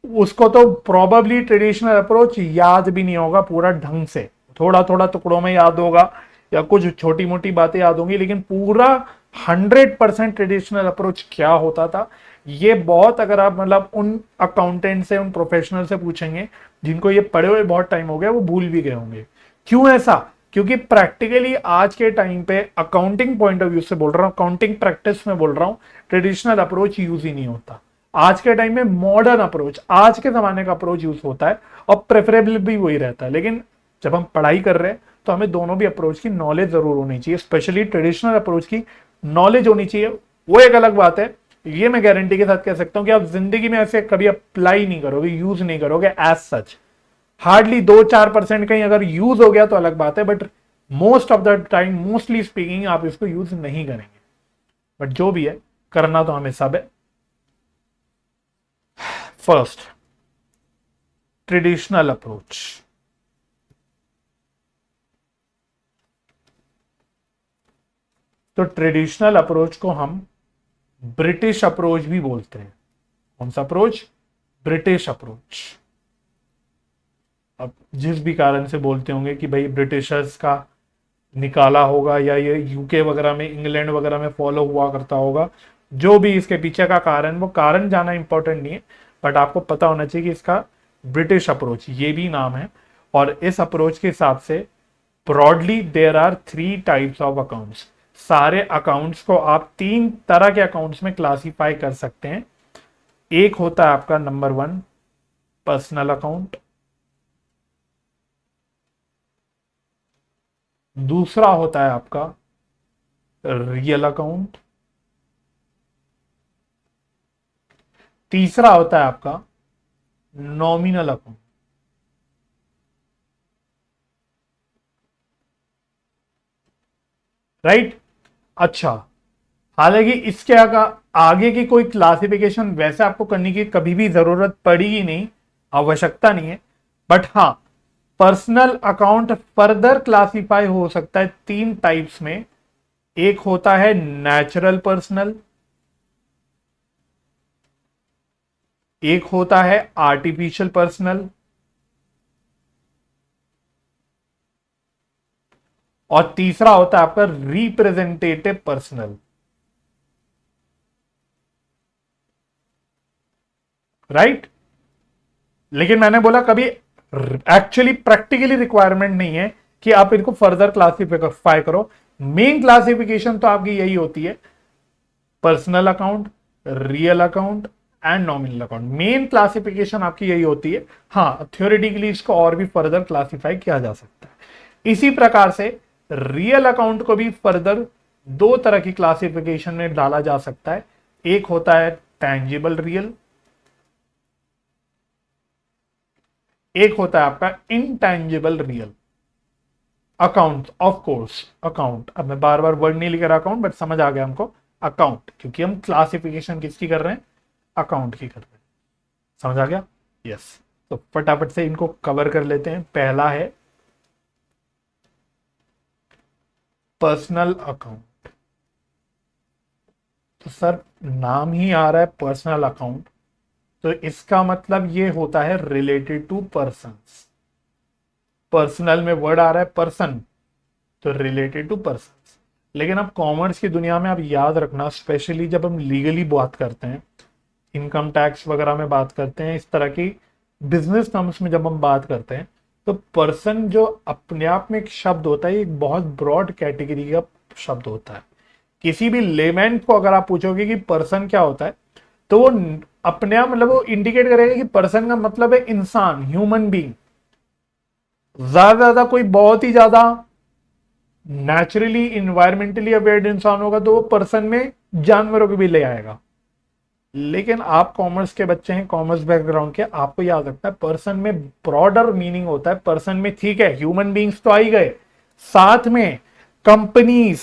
उसको तो प्रोबेबली ट्रेडिशनल अप्रोच याद भी नहीं होगा पूरा ढंग से, थोड़ा थोड़ा टुकड़ों में याद होगा या कुछ छोटी मोटी बातें याद होंगी, लेकिन पूरा 100% ट्रेडिशनल अप्रोच क्या होता था ये बहुत, अगर आप मतलब उन अकाउंटेंट से, उन प्रोफेशनल से पूछेंगे जिनको ये पढ़े हुए बहुत टाइम हो गया, वो भूल भी गए होंगे। क्यों ऐसा? क्योंकि प्रैक्टिकली आज के टाइम पे अकाउंटिंग पॉइंट ऑफ व्यू से बोल रहा हूं, अकाउंटिंग प्रैक्टिस में बोल रहा हूं, ट्रेडिशनल अप्रोच यूज ही नहीं होता। आज के टाइम में मॉडर्न अप्रोच, आज के जमाने का अप्रोच यूज होता है और प्रेफरेबल भी वही रहता है। लेकिन जब हम पढ़ाई कर रहे हैं तो हमें दोनों भी अप्रोच की नॉलेज जरूर होनी चाहिए, स्पेशली ट्रेडिशनल अप्रोच की नॉलेज होनी चाहिए। वो एक अलग बात है, ये मैं गारंटी के साथ कह सकता हूं कि आप जिंदगी में ऐसे कभी अप्लाई नहीं करोगे, यूज नहीं करोगे एज सच। हार्डली 2-4% कहीं अगर यूज हो गया तो अलग बात है, but most of the time, mostly speaking, आप इसको यूज नहीं करेंगे। बट जो भी है, करना तो हमें सब है। First, traditional approach. तो ट्रेडिशनल अप्रोच को हम ब्रिटिश अप्रोच भी बोलते हैं। कौन सा अप्रोच? British approach. अब जिस भी कारण से बोलते होंगे कि भाई ब्रिटिशर्स का निकाला होगा या ये यूके वगैरह में, इंग्लैंड वगैरह में फॉलो हुआ करता होगा, जो भी इसके पीछे का कारण, वो कारण जाना इंपॉर्टेंट नहीं है, बट आपको पता होना चाहिए कि इसका ब्रिटिश अप्रोच ये भी नाम है। और इस अप्रोच के हिसाब से broadly there are 3 types of accounts. सारे अकाउंट्स को आप 3 तरह के अकाउंट्स में क्लासिफाई कर सकते हैं। एक होता है आपका नंबर 1 पर्सनल अकाउंट, दूसरा होता है आपका रियल अकाउंट, तीसरा होता है आपका नॉमिनल अकाउंट। राइट? अच्छा, हालांकि इसके आगे की कोई क्लासिफिकेशन वैसे आपको करने की कभी भी जरूरत पड़ी ही नहीं, आवश्यकता नहीं है। बट हाँ, पर्सनल अकाउंट फर्दर क्लासिफाई हो सकता है 3 टाइप्स में। एक होता है नेचुरल पर्सनल, एक होता है आर्टिफिशियल पर्सनल, और तीसरा होता है आपका रिप्रेजेंटेटिव पर्सनल, राइट। लेकिन मैंने बोला कभी एक्चुअली प्रैक्टिकली रिक्वायरमेंट नहीं है कि आप इनको फर्दर क्लासिफाई करो। मेन क्लासिफिकेशन तो आपकी यही होती है, personal account, real account and nominal account. Main classification आपकी यही होती है। हाँ, थ्योरेटिकली इसको और भी फर्दर क्लासिफाई किया जा सकता है। इसी प्रकार से रियल अकाउंट को भी फर्दर दो तरह की क्लासिफिकेशन में डाला जा सकता है। एक होता है टैंजिबल रियल, एक होता है आपका intangible real account. Of course account, अब मैं बार बार वर्ड नहीं लिख रहा अकाउंट, बट समझ आ गया हमको अकाउंट, क्योंकि हम क्लासिफिकेशन किसकी कर रहे हैं, अकाउंट की कर रहे हैं। समझ आ गया? यस। तो फटाफट से इनको कवर कर लेते हैं। पहला है पर्सनल अकाउंट। तो सर नाम ही आ रहा है पर्सनल अकाउंट, तो इसका मतलब ये होता है रिलेटेड टू पर्सन्स। पर्सनल में वर्ड आ रहा है पर्सन, तो रिलेटेड टू पर्सन्स। लेकिन अब कॉमर्स की दुनिया में आप याद रखना, स्पेशली जब हम लीगली बात करते हैं, इनकम टैक्स वगैरह में बात करते हैं, इस तरह की बिजनेस टर्म्स में जब हम बात करते हैं, तो पर्सन जो अपने आप में एक शब्द होता है, एक बहुत ब्रॉड कैटेगरी का शब्द होता है। किसी भी लेमैन को अगर आप पूछोगे कि पर्सन क्या होता है, तो वो अपने आप मतलब वो इंडिकेट करेगा कि पर्सन का मतलब है इंसान, ह्यूमन बीइंग। ज्यादा कोई बहुत ही ज्यादा नेचुरली इन्वायरमेंटली अवेयर्ड इंसान होगा तो वो पर्सन में जानवरों को भी ले आएगा। लेकिन आप कॉमर्स के बच्चे हैं, कॉमर्स बैकग्राउंड के, आपको याद रखना है पर्सन में ब्रॉडर मीनिंग होता है। पर्सन में ठीक है ह्यूमन बींग्स तो आ ही गए, साथ में कंपनीज,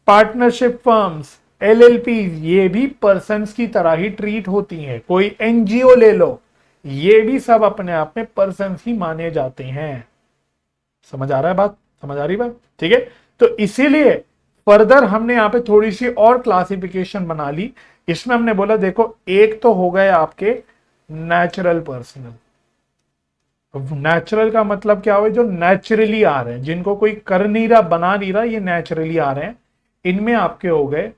पार्टनरशिप फर्म्स, एलएलपी, ये भी पर्सन्स की तरह ही ट्रीट होती हैं। कोई एनजीओ ले लो, ये भी सब अपने आप में पर्सन्स ही माने जाते हैं। समझ आ रहा है बात? समझ आ रही बात? ठीक है। तो इसीलिए फर्दर हमने यहां पे थोड़ी सी और क्लासिफिकेशन बना ली। इसमें हमने बोला देखो, एक तो हो गए आपके नेचुरल पर्सनल। नेचुरल का मतलब क्या हुआ, जो नेचुरली आ रहे हैं, जिनको कोई कर नहीं रहा, बना नहीं रहा, ये नेचुरली आ रहे हैं। इनमें आपके हो गए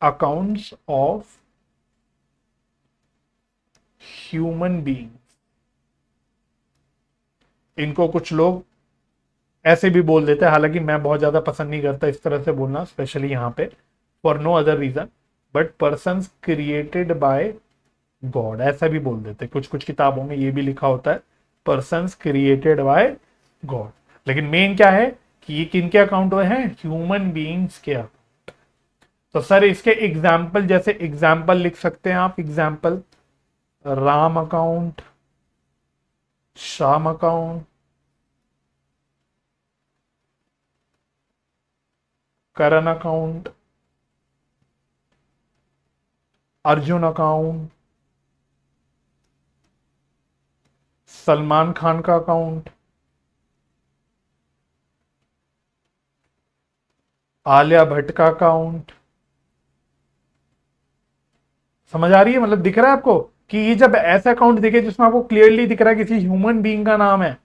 अकाउंट्स ऑफ ह्यूमन बीइंग। इनको कुछ लोग ऐसे भी बोल देते हैं, हालांकि मैं बहुत ज्यादा पसंद नहीं करता इस तरह से बोलना, स्पेशली यहां पे for no other reason, but person created by God, ऐसा भी बोल देते हैं। कुछ कुछ किताबों में ये भी लिखा होता है पर्सन क्रिएटेड बाय गॉड। लेकिन मेन क्या है कि ये किनके अकाउंट हुए हैं, ह्यूमन बीइंग्स के अकाउंट। तो सर इसके एग्जाम्पल, जैसे एग्जाम्पल लिख सकते हैं आप, example Ram account, Shyam account, Karan account, Arjun account, Salman Khan का अकाउंट, आलिया भट्ट का अकाउंट। समझ आ रही है? मतलब दिख रहा है आपको कि ये जब ऐसा अकाउंट दिखे जिसमें आपको क्लियरली दिख रहा है किसी ह्यूमन बीइंग का नाम है,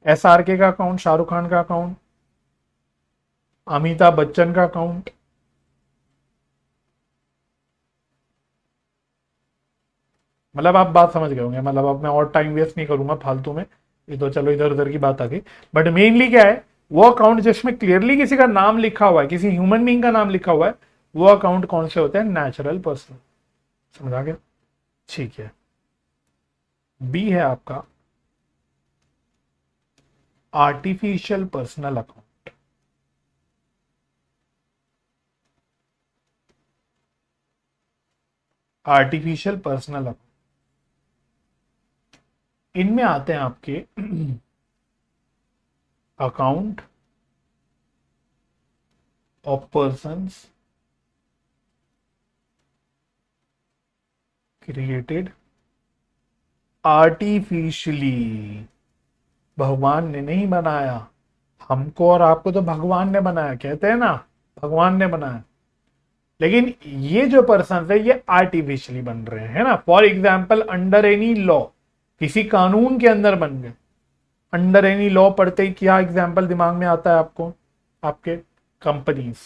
एसआरके का अकाउंट, शाहरुख खान का अकाउंट, अमिताभ बच्चन का अकाउंट। मतलब आप बात समझ गए होंगे, मतलब अब मैं और टाइम वेस्ट नहीं करूंगा फालतू में, ये तो चलो इधर उधर की बात आ गई। बट मेनली क्या है, वो अकाउंट जिसमें क्लियरली किसी का नाम लिखा हुआ है, किसी ह्यूमन बीइंग का नाम लिखा हुआ है, वो अकाउंट कौन से होते हैं, नेचुरल पर्सन। समझ आ गया? ठीक है। बी है आपका artificial personal account. Artificial personal account, इनमें आते हैं आपके account of persons created artificially. भगवान ने नहीं बनाया, हमको और आपको तो भगवान ने बनाया, कहते हैं ना भगवान ने बनाया। लेकिन ये जो पर्सन है ये आर्टिफिशियली बन रहे हैं ना। For example under any law, किसी कानून के अंदर बन गए। अंडर एनी लॉ पढ़ते ही क्या एग्जाम्पल दिमाग में आता है आपको, आपके कंपनीज,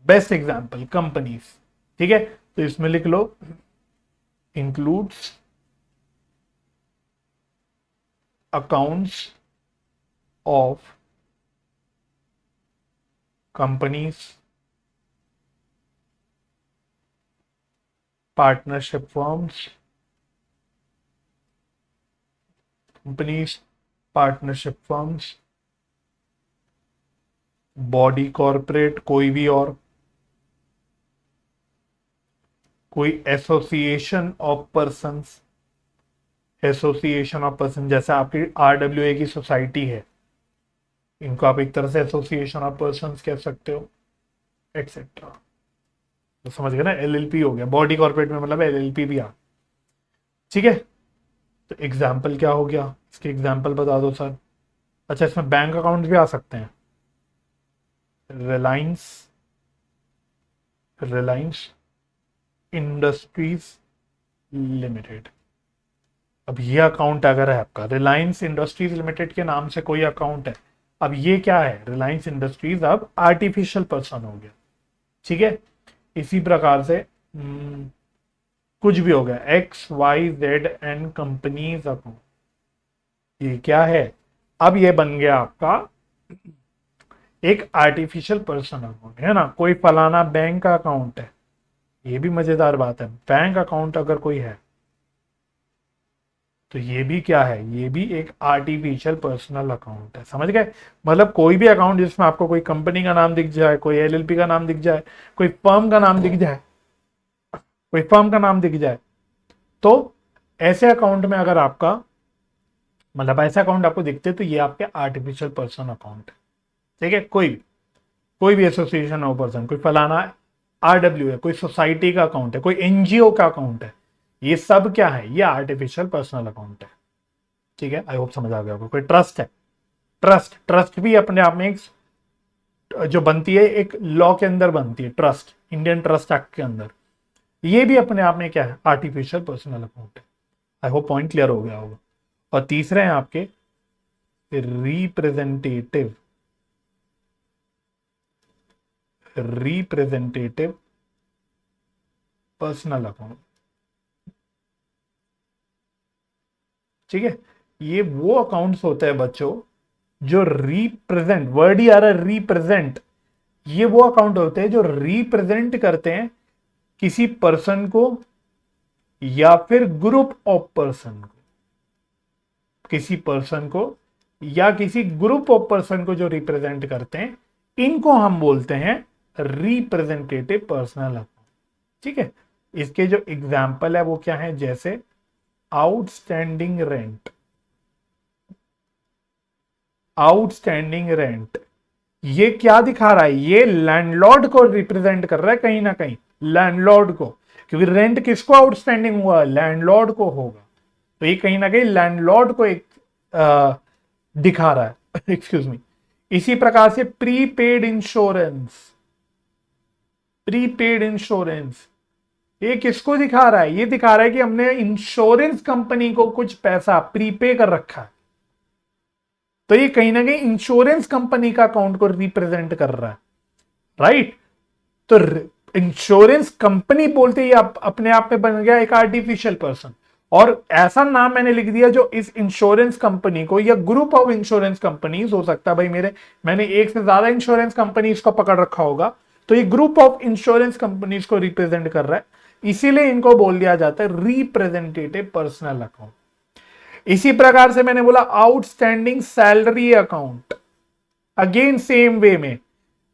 बेस्ट एग्जांपल कंपनीज, ठीक है। तो इसमें लिख लो includes accounts of companies, partnership firms, companies, partnership firms, body corporate, कोई भी और कोई association of persons, association of person, जैसे आपकी आरडब्ल्यूए की सोसाइटी है, इनको आप एक तरह से एसोसिएशन ऑफ पर्संस कह सकते हो, एक्सेट्रा। तो समझ गए ना, एलएलपी हो गया, बॉडी कॉर्पोरेट में मतलब एलएलपी भी आ, ठीक है। तो एग्जाम्पल क्या हो गया, इसके एग्जाम्पल बता दो सर। अच्छा, इसमें बैंक अकाउंट भी आ सकते हैं, रिलायंस, रिलायंस इंडस्ट्रीज लिमिटेड। अब ये अकाउंट अगर है आपका रिलायंस इंडस्ट्रीज लिमिटेड के नाम से कोई अकाउंट है, अब ये क्या है, रिलायंस इंडस्ट्रीज अब आर्टिफिशियल पर्सन हो गया, ठीक है। इसी प्रकार से कुछ भी हो गया, X Y Z and company's account, ये क्या है, अब ये बन गया आपका एक आर्टिफिशियल पर्सन अकाउंट, है ना। कोई फलाना बैंक का अकाउंट है, ये भी मजेदार बात है, बैंक अकाउंट अगर कोई है तो ये भी क्या है, ये भी एक आर्टिफिशियल पर्सनल अकाउंट है, समझ गए। मतलब कोई भी अकाउंट जिसमें आपको कोई कंपनी का नाम दिख जाए, कोई एलएलपी का नाम दिख जाए, कोई फर्म का नाम दिख जाए, कोई फर्म का नाम दिख जाए, तो ऐसे अकाउंट में अगर आपका मतलब ऐसे अकाउंट आपको दिखते तो ये आपके आर्टिफिशियल पर्सन अकाउंट है, ठीक है। कोई भी एसोसिएशन ऑफ पर्सन, कोई फलाना आरडब्ल्यू है, कोई सोसाइटी का अकाउंट है, कोई एनजीओ का अकाउंट है, ये सब क्या है, ये आर्टिफिशियल पर्सनल अकाउंट है, ठीक है। आई होप समझ आ गया आपको। कोई ट्रस्ट है, ट्रस्ट, ट्रस्ट भी अपने आप में एक जो बनती है एक लॉ के अंदर बनती है, ट्रस्ट, इंडियन ट्रस्ट एक्ट के अंदर, ये भी अपने आप में क्या है, आर्टिफिशियल पर्सनल अकाउंट है। आई होप पॉइंट क्लियर हो गया होगा। और तीसरे हैं आपके रिप्रेजेंटेटिव, रिप्रेजेंटेटिव पर्सनल अकाउंट, ठीक है। ये वो अकाउंट्स होते हैं बच्चों जो रिप्रेजेंट, वर्ड ही आ रहा है रिप्रेजेंट, ये वो अकाउंट होते हैं जो रिप्रेजेंट करते हैं किसी पर्सन को या फिर ग्रुप ऑफ पर्सन को, किसी पर्सन को या किसी ग्रुप ऑफ पर्सन को जो रिप्रेजेंट करते हैं, इनको हम बोलते हैं रिप्रेजेंटेटिव पर्सनल अकाउंट, ठीक है। इसके जो एग्जाम्पल है वो क्या है, जैसे आउटस्टैंडिंग रेंट, आउटस्टैंडिंग रेंट, ये क्या दिखा रहा है, ये लैंडलॉर्ड को रिप्रेजेंट कर रहा है कहीं ना कहीं, लैंडलॉर्ड को, क्योंकि रेंट किसको आउटस्टैंडिंग हुआ, लैंडलॉर्ड को होगा, तो ये कहीं ना कहीं लैंडलॉर्ड को एक दिखा रहा है एक्सक्यूज मी। इसी प्रकार से प्रीपेड इंश्योरेंस, प्रीपेड इंश्योरेंस, ये किसको दिखा रहा है, ये दिखा रहा है कि हमने इंश्योरेंस कंपनी को कुछ पैसा प्रीपे कर रखा है, तो ये कहीं ना कहीं इंश्योरेंस कंपनी का अकाउंट को रिप्रेजेंट कर रहा है, राइट। तो इंश्योरेंस कंपनी बोलते ही अपने आप में बन गया एक आर्टिफिशियल पर्सन, और ऐसा नाम मैंने लिख दिया जो इस इंश्योरेंस कंपनी को या ग्रुप ऑफ इंश्योरेंस कंपनीज, हो सकता है भाई मैंने एक से ज्यादा इंश्योरेंस कंपनीज को पकड़ रखा होगा, तो ये ग्रुप ऑफ इंश्योरेंस कंपनीज को रिप्रेजेंट कर रहा है, इसीलिए इनको बोल दिया जाता है रिप्रेजेंटेटिव पर्सनल अकाउंट। इसी प्रकार से मैंने बोला outstanding salary account, again same way में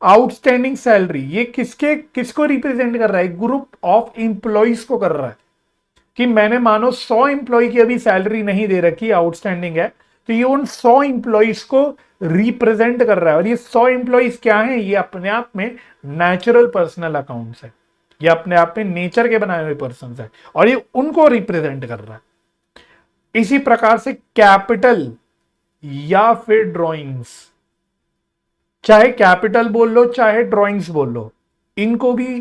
आउटस्टैंडिंग सैलरी, ये किसको रिप्रेजेंट कर रहा है, ग्रुप ऑफ इंप्लॉइज को कर रहा है, कि मैंने मानो 100 इंप्लॉय की अभी सैलरी नहीं दे रखी, आउटस्टैंडिंग है, तो ये उन 100 इंप्लॉइज को रिप्रेजेंट कर रहा है, और ये 100 इंप्लॉइज क्या है, ये अपने आप में नेचुरल पर्सनल अकाउंट्स है, ये अपने आप में नेचर के बनाए हुए पर्सन है, और ये उनको रिप्रेजेंट कर रहा है। इसी प्रकार से कैपिटल या फिर ड्रॉइंग्स, चाहे कैपिटल बोल लो चाहे ड्रॉइंग्स बोल लो, इनको भी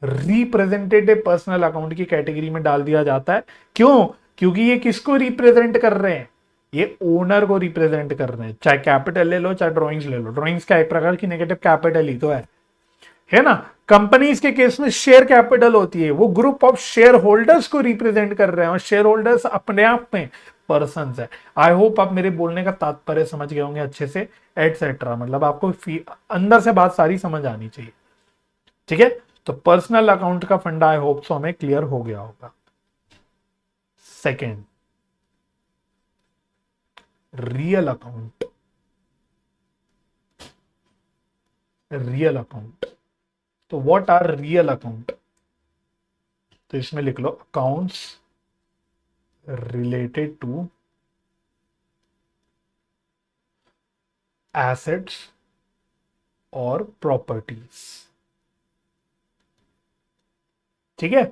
रिप्रेजेंटेटिव पर्सनल अकाउंट की कैटेगरी में डाल दिया जाता है। क्यों, क्योंकि ये किसको रिप्रेजेंट कर रहे हैं, ये ओनर को रिप्रेजेंट कर रहे हैं। चाहे कैपिटल ले लो, चाहे ड्रॉइंग्स ले लो, ड्रॉइंग्स का एक प्रकार की नेगेटिव कैपिटल ही तो है ना। कंपनीज के केस में शेयर कैपिटल होती है, वो ग्रुप ऑफ शेयर होल्डर्स को रिप्रेजेंट कर रहे हैं, और शेयर होल्डर्स अपने आप में पर्सन है। आई होप आप मेरे बोलने का तात्पर्य समझ गए होंगे अच्छे से, एटसेट्रा। मतलब आपको अंदर से बात सारी समझ आनी चाहिए, ठीक है। तो पर्सनल अकाउंट का फंडा आई होप सो हमें क्लियर हो गया होगा। Second, real account. Real account, तो व्हाट आर रियल अकाउंट? तो इसमें लिख लो अकाउंट्स रिलेटेड टू एसेट्स और प्रॉपर्टीज, ठीक है।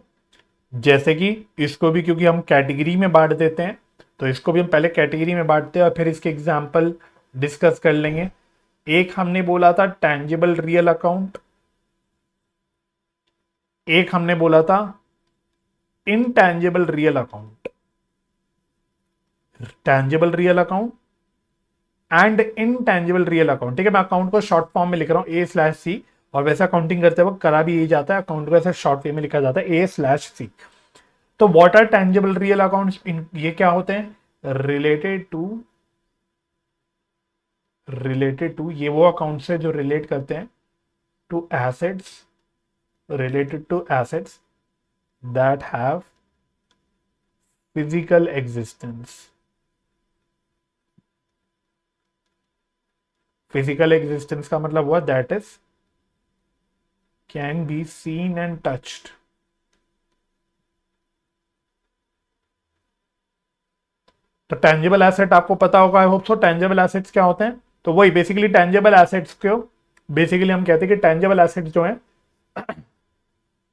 जैसे कि इसको भी क्योंकि हम कैटेगरी में बांट देते हैं, तो इसको भी हम पहले कैटेगरी में बांटते हैं और फिर इसके एग्जाम्पल डिस्कस कर लेंगे। एक हमने बोला था टैंजिबल रियल अकाउंट, एक हमने बोला था intangible real account. Tangible real account and intangible real account, ठीक है। मैं अकाउंट को शॉर्ट फॉर्म में लिख रहा हूं A/C, और वैसा अकाउंटिंग करते वक्त करा भी यही जाता है, अकाउंट को ऐसा शॉर्ट वे में लिखा जाता है A/C। तो what are tangible real accounts? ये क्या होते हैं? रिलेटेड टू ये वो अकाउंट से जो रिलेट करते हैं to assets, related to assets that have physical existence. Physical existence का मतलब हुआ that is can be seen and touched. तो टेंजिबल एसेट आपको पता होगा, I hope so. Tangible assets क्या होते हैं? तो वही बेसिकली टेंजिबल एसेट्स को बेसिकली हम कहते हैं कि टेंजिबल एसेट्स जो हैं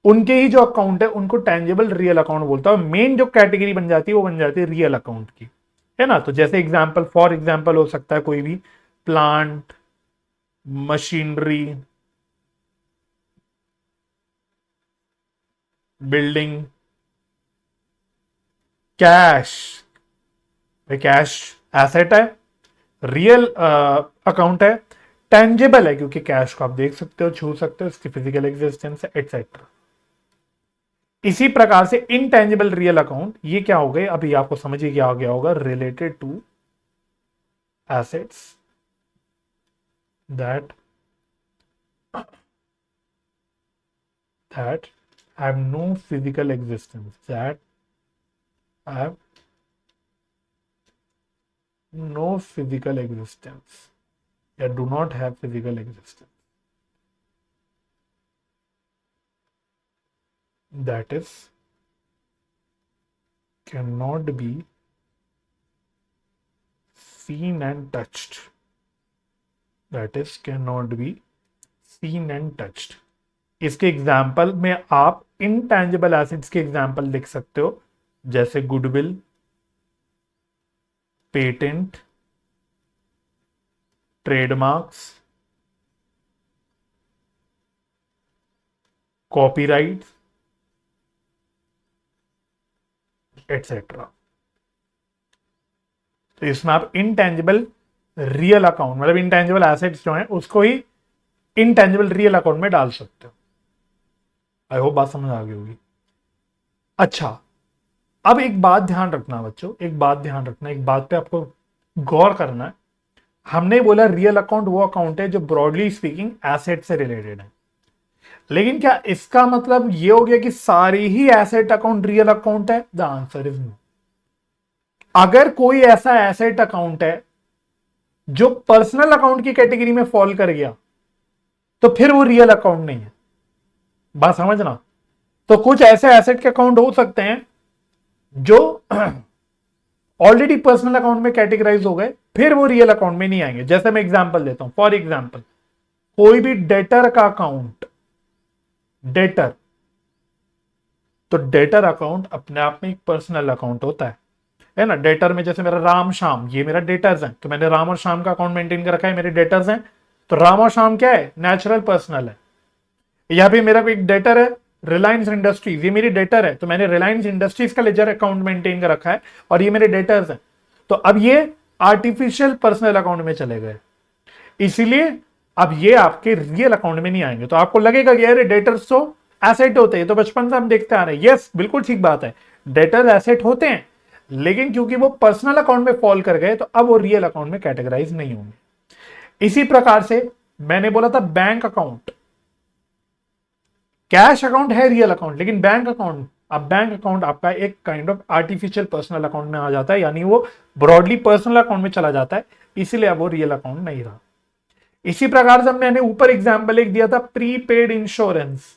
उनके ही जो अकाउंट है उनको टेंजिबल रियल अकाउंट बोलता है। मेन जो कैटेगरी बन जाती है वो बन जाती है रियल अकाउंट की, है ना। तो जैसे एग्जांपल, फॉर एग्जांपल हो सकता है कोई भी plant, machinery, building, cash. Cash asset है, रियल अकाउंट है, टेंजिबल है क्योंकि कैश को आप देख सकते हो, छू सकते हो, इसकी फिजिकल एग्जिस्टेंस है, एटसेट्रा। इसी प्रकार से इनटेंजिबल रियल अकाउंट ये क्या हो गए, अभी आपको समझ ही क्या आ गया होगा, related to assets that have no physical existence, that have no physical existence या do not have physical existence, that is cannot be seen and touched, that is cannot be seen and touched। इसके example में आप intangible assets के example लिख सकते हो, जैसे goodwill, patent, trademarks, copyright, etcetera. तो इसमें आप इनटैंजिबल रियल अकाउंट मतलब इनटैंजिबल एसेट्स जो हैं उसको ही इनटैंजिबल रियल अकाउंट में डाल सकते हो। आई होप बात समझ आ गई होगी। अच्छा, अब एक बात ध्यान रखना बच्चों, एक बात ध्यान रखना, एक बात पे आपको गौर करना है। हमने बोला रियल अकाउंट वो अकाउंट है जो ब्रॉडली स्पीकिंग एसेट से रिलेटेड है, लेकिन क्या इसका मतलब ये हो गया कि सारी ही एसेट अकाउंट रियल अकाउंट है? The answer is no. अगर कोई ऐसा एसेट अकाउंट है जो पर्सनल अकाउंट की कैटेगरी में फॉल कर गया तो फिर वो रियल अकाउंट नहीं है। बात समझना। तो कुछ ऐसे एसेट के अकाउंट हो सकते हैं जो ऑलरेडी पर्सनल अकाउंट में कैटेगराइज हो गए, फिर वो रियल अकाउंट में नहीं आएंगे। जैसे मैं एग्जांपल देता हूं, फॉर एग्जांपल कोई भी डेटर का अकाउंट, डेटर, तो डेटर अकाउंट अपने आप में एक पर्सनल अकाउंट होता है ना। डेटर में जैसे मेरा राम श्याम, ये मेरा डेटर्स है, तो मैंने राम और श्याम का अकाउंट मेंटेन कर रखा है, मेरे डेटर्स हैं। तो राम और श्याम क्या है? नेचुरल पर्सनल है। यहां पे मेरा एक डेटर है रिलायंस इंडस्ट्रीज, ये मेरी डेटर है, तो मैंने रिलायंस इंडस्ट्रीज का लेजर अकाउंट मेंटेन कर रखा है और ये मेरे डेटर्स हैं। तो अब ये आर्टिफिशियल पर्सनल अकाउंट में चले गए, इसीलिए अब ये आपके रियल अकाउंट में नहीं आएंगे। तो आपको लगेगा कि अरे डेटर्स तो एसेट होते हैं, तो बचपन से हम देखते आ रहे हैं। यस, बिल्कुल ठीक बात है, डेटर एसेट होते हैं, लेकिन क्योंकि वो पर्सनल अकाउंट में फॉल कर गए तो अब वो रियल अकाउंट में कैटेगराइज नहीं होंगे। इसी प्रकार से मैंने बोला था बैंक अकाउंट, कैश अकाउंट है रियल अकाउंट, लेकिन बैंक अकाउंट, अब बैंक अकाउंट आपका एक kind of artificial personal account में आ जाता है, यानी वो ब्रॉडली पर्सनल अकाउंट में चला जाता है, इसीलिए अब वो रियल अकाउंट नहीं रहा। इसी प्रकार से मैंने ऊपर एग्जांपल एक दिया था, प्रीपेड इंश्योरेंस।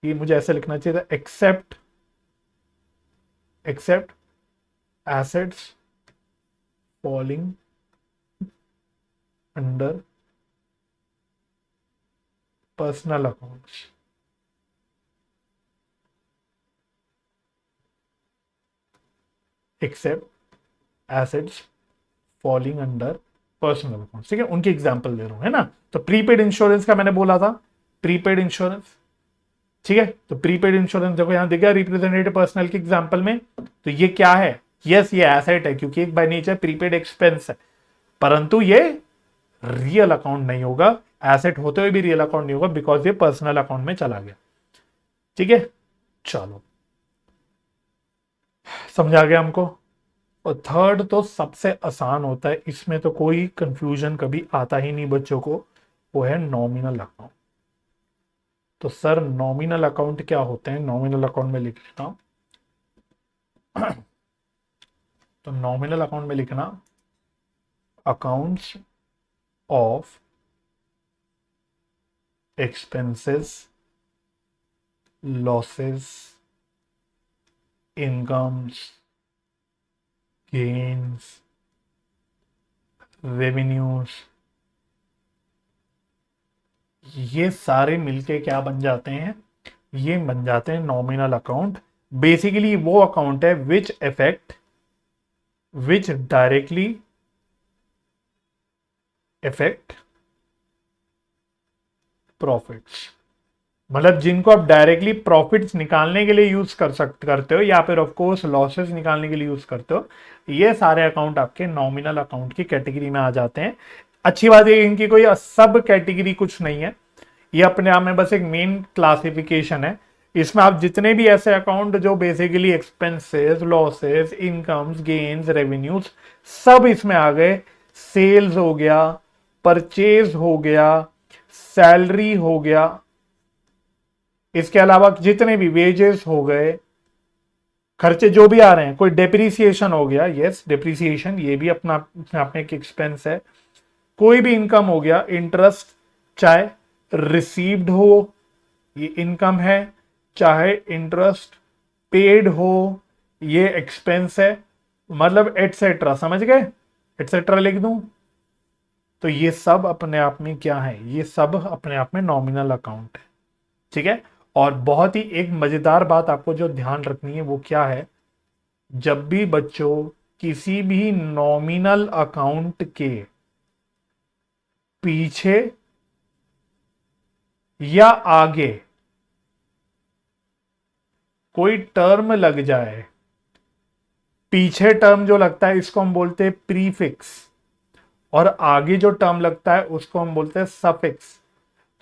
ये मुझे ऐसा लिखना चाहिए था, except assets falling under personal accounts. Except assets falling under personal account, ठीक है, उनकी एग्जांपल दे रहा हूं, है ना। तो प्रीपेड इंश्योरेंस का मैंने बोला था, प्रीपेड इंश्योरेंस, ठीक है। तो प्रीपेड इंश्योरेंस देखो यहां दिख गया रिप्रेजेंटेटिव पर्सनल के एग्जांपल में। तो ये क्या है? यस, ये एसेट है, क्योंकि एक बाय नेचर प्रीपेड एक्सपेंस है, परंतु ये रियल अकाउंट नहीं होगा, एसेट होते हुए भी रियल अकाउंट नहीं होगा, बिकॉज ये पर्सनल अकाउंट में चला गया, ठीक है। चलो, समझा गया हमको। और थर्ड तो सबसे आसान होता है, इसमें तो कोई कंफ्यूजन कभी आता ही नहीं बच्चों को, वो है नॉमिनल अकाउंट। तो सर नॉमिनल अकाउंट क्या होते हैं? नॉमिनल अकाउंट में लिख लेता हूं। तो नॉमिनल अकाउंट में लिखना, accounts of expenses, losses, incomes, gains, revenues, ये सारे मिलके क्या बन जाते हैं? ये बन जाते हैं नॉमिनल अकाउंट। बेसिकली वो अकाउंट है विच डायरेक्टली इफेक्ट प्रॉफिट्स, मतलब जिनको आप डायरेक्टली प्रॉफिट्स निकालने के लिए यूज करते हो, या फिर ऑफ कोर्स लॉसेस निकालने के लिए यूज करते हो, ये सारे अकाउंट आपके नॉमिनल अकाउंट की कैटेगरी में आ जाते हैं। अच्छी बात है, इनकी कोई सब कैटेगरी कुछ नहीं है, ये अपने आप में बस एक मेन क्लासिफिकेशन है। इसमें आप जितने भी ऐसे अकाउंट जो basically expenses, losses, incomes, gains, revenues, सब इसमें आ गए। सेल्स हो गया, परचेज हो गया, सैलरी हो गया, इसके अलावा जितने भी वेजेस हो गए, खर्चे जो भी आ रहे हैं, कोई डेप्रीसिएशन हो गया, यस डेप्रीसिएशन, ये भी अपना अपने एक एक्सपेंस है। कोई भी इनकम हो गया, इंटरेस्ट चाहे रिसीव्ड हो, ये इनकम है, चाहे इंटरेस्ट पेड हो, ये एक्सपेंस है, मतलब एटसेट्रा, समझ गए? एटसेट्रा लिख दूं तो ये सब अपने आप में क्या है? ये सब अपने आप में नॉमिनल अकाउंट है, ठीक है। और बहुत ही एक मजेदार बात आपको जो ध्यान रखनी है वो क्या है, जब भी बच्चों किसी भी नॉमिनल अकाउंट के पीछे या आगे कोई टर्म लग जाए, पीछे टर्म जो लगता है इसको हम बोलते हैं प्रीफिक्स, और आगे जो टर्म लगता है उसको हम बोलते हैं सफिक्स।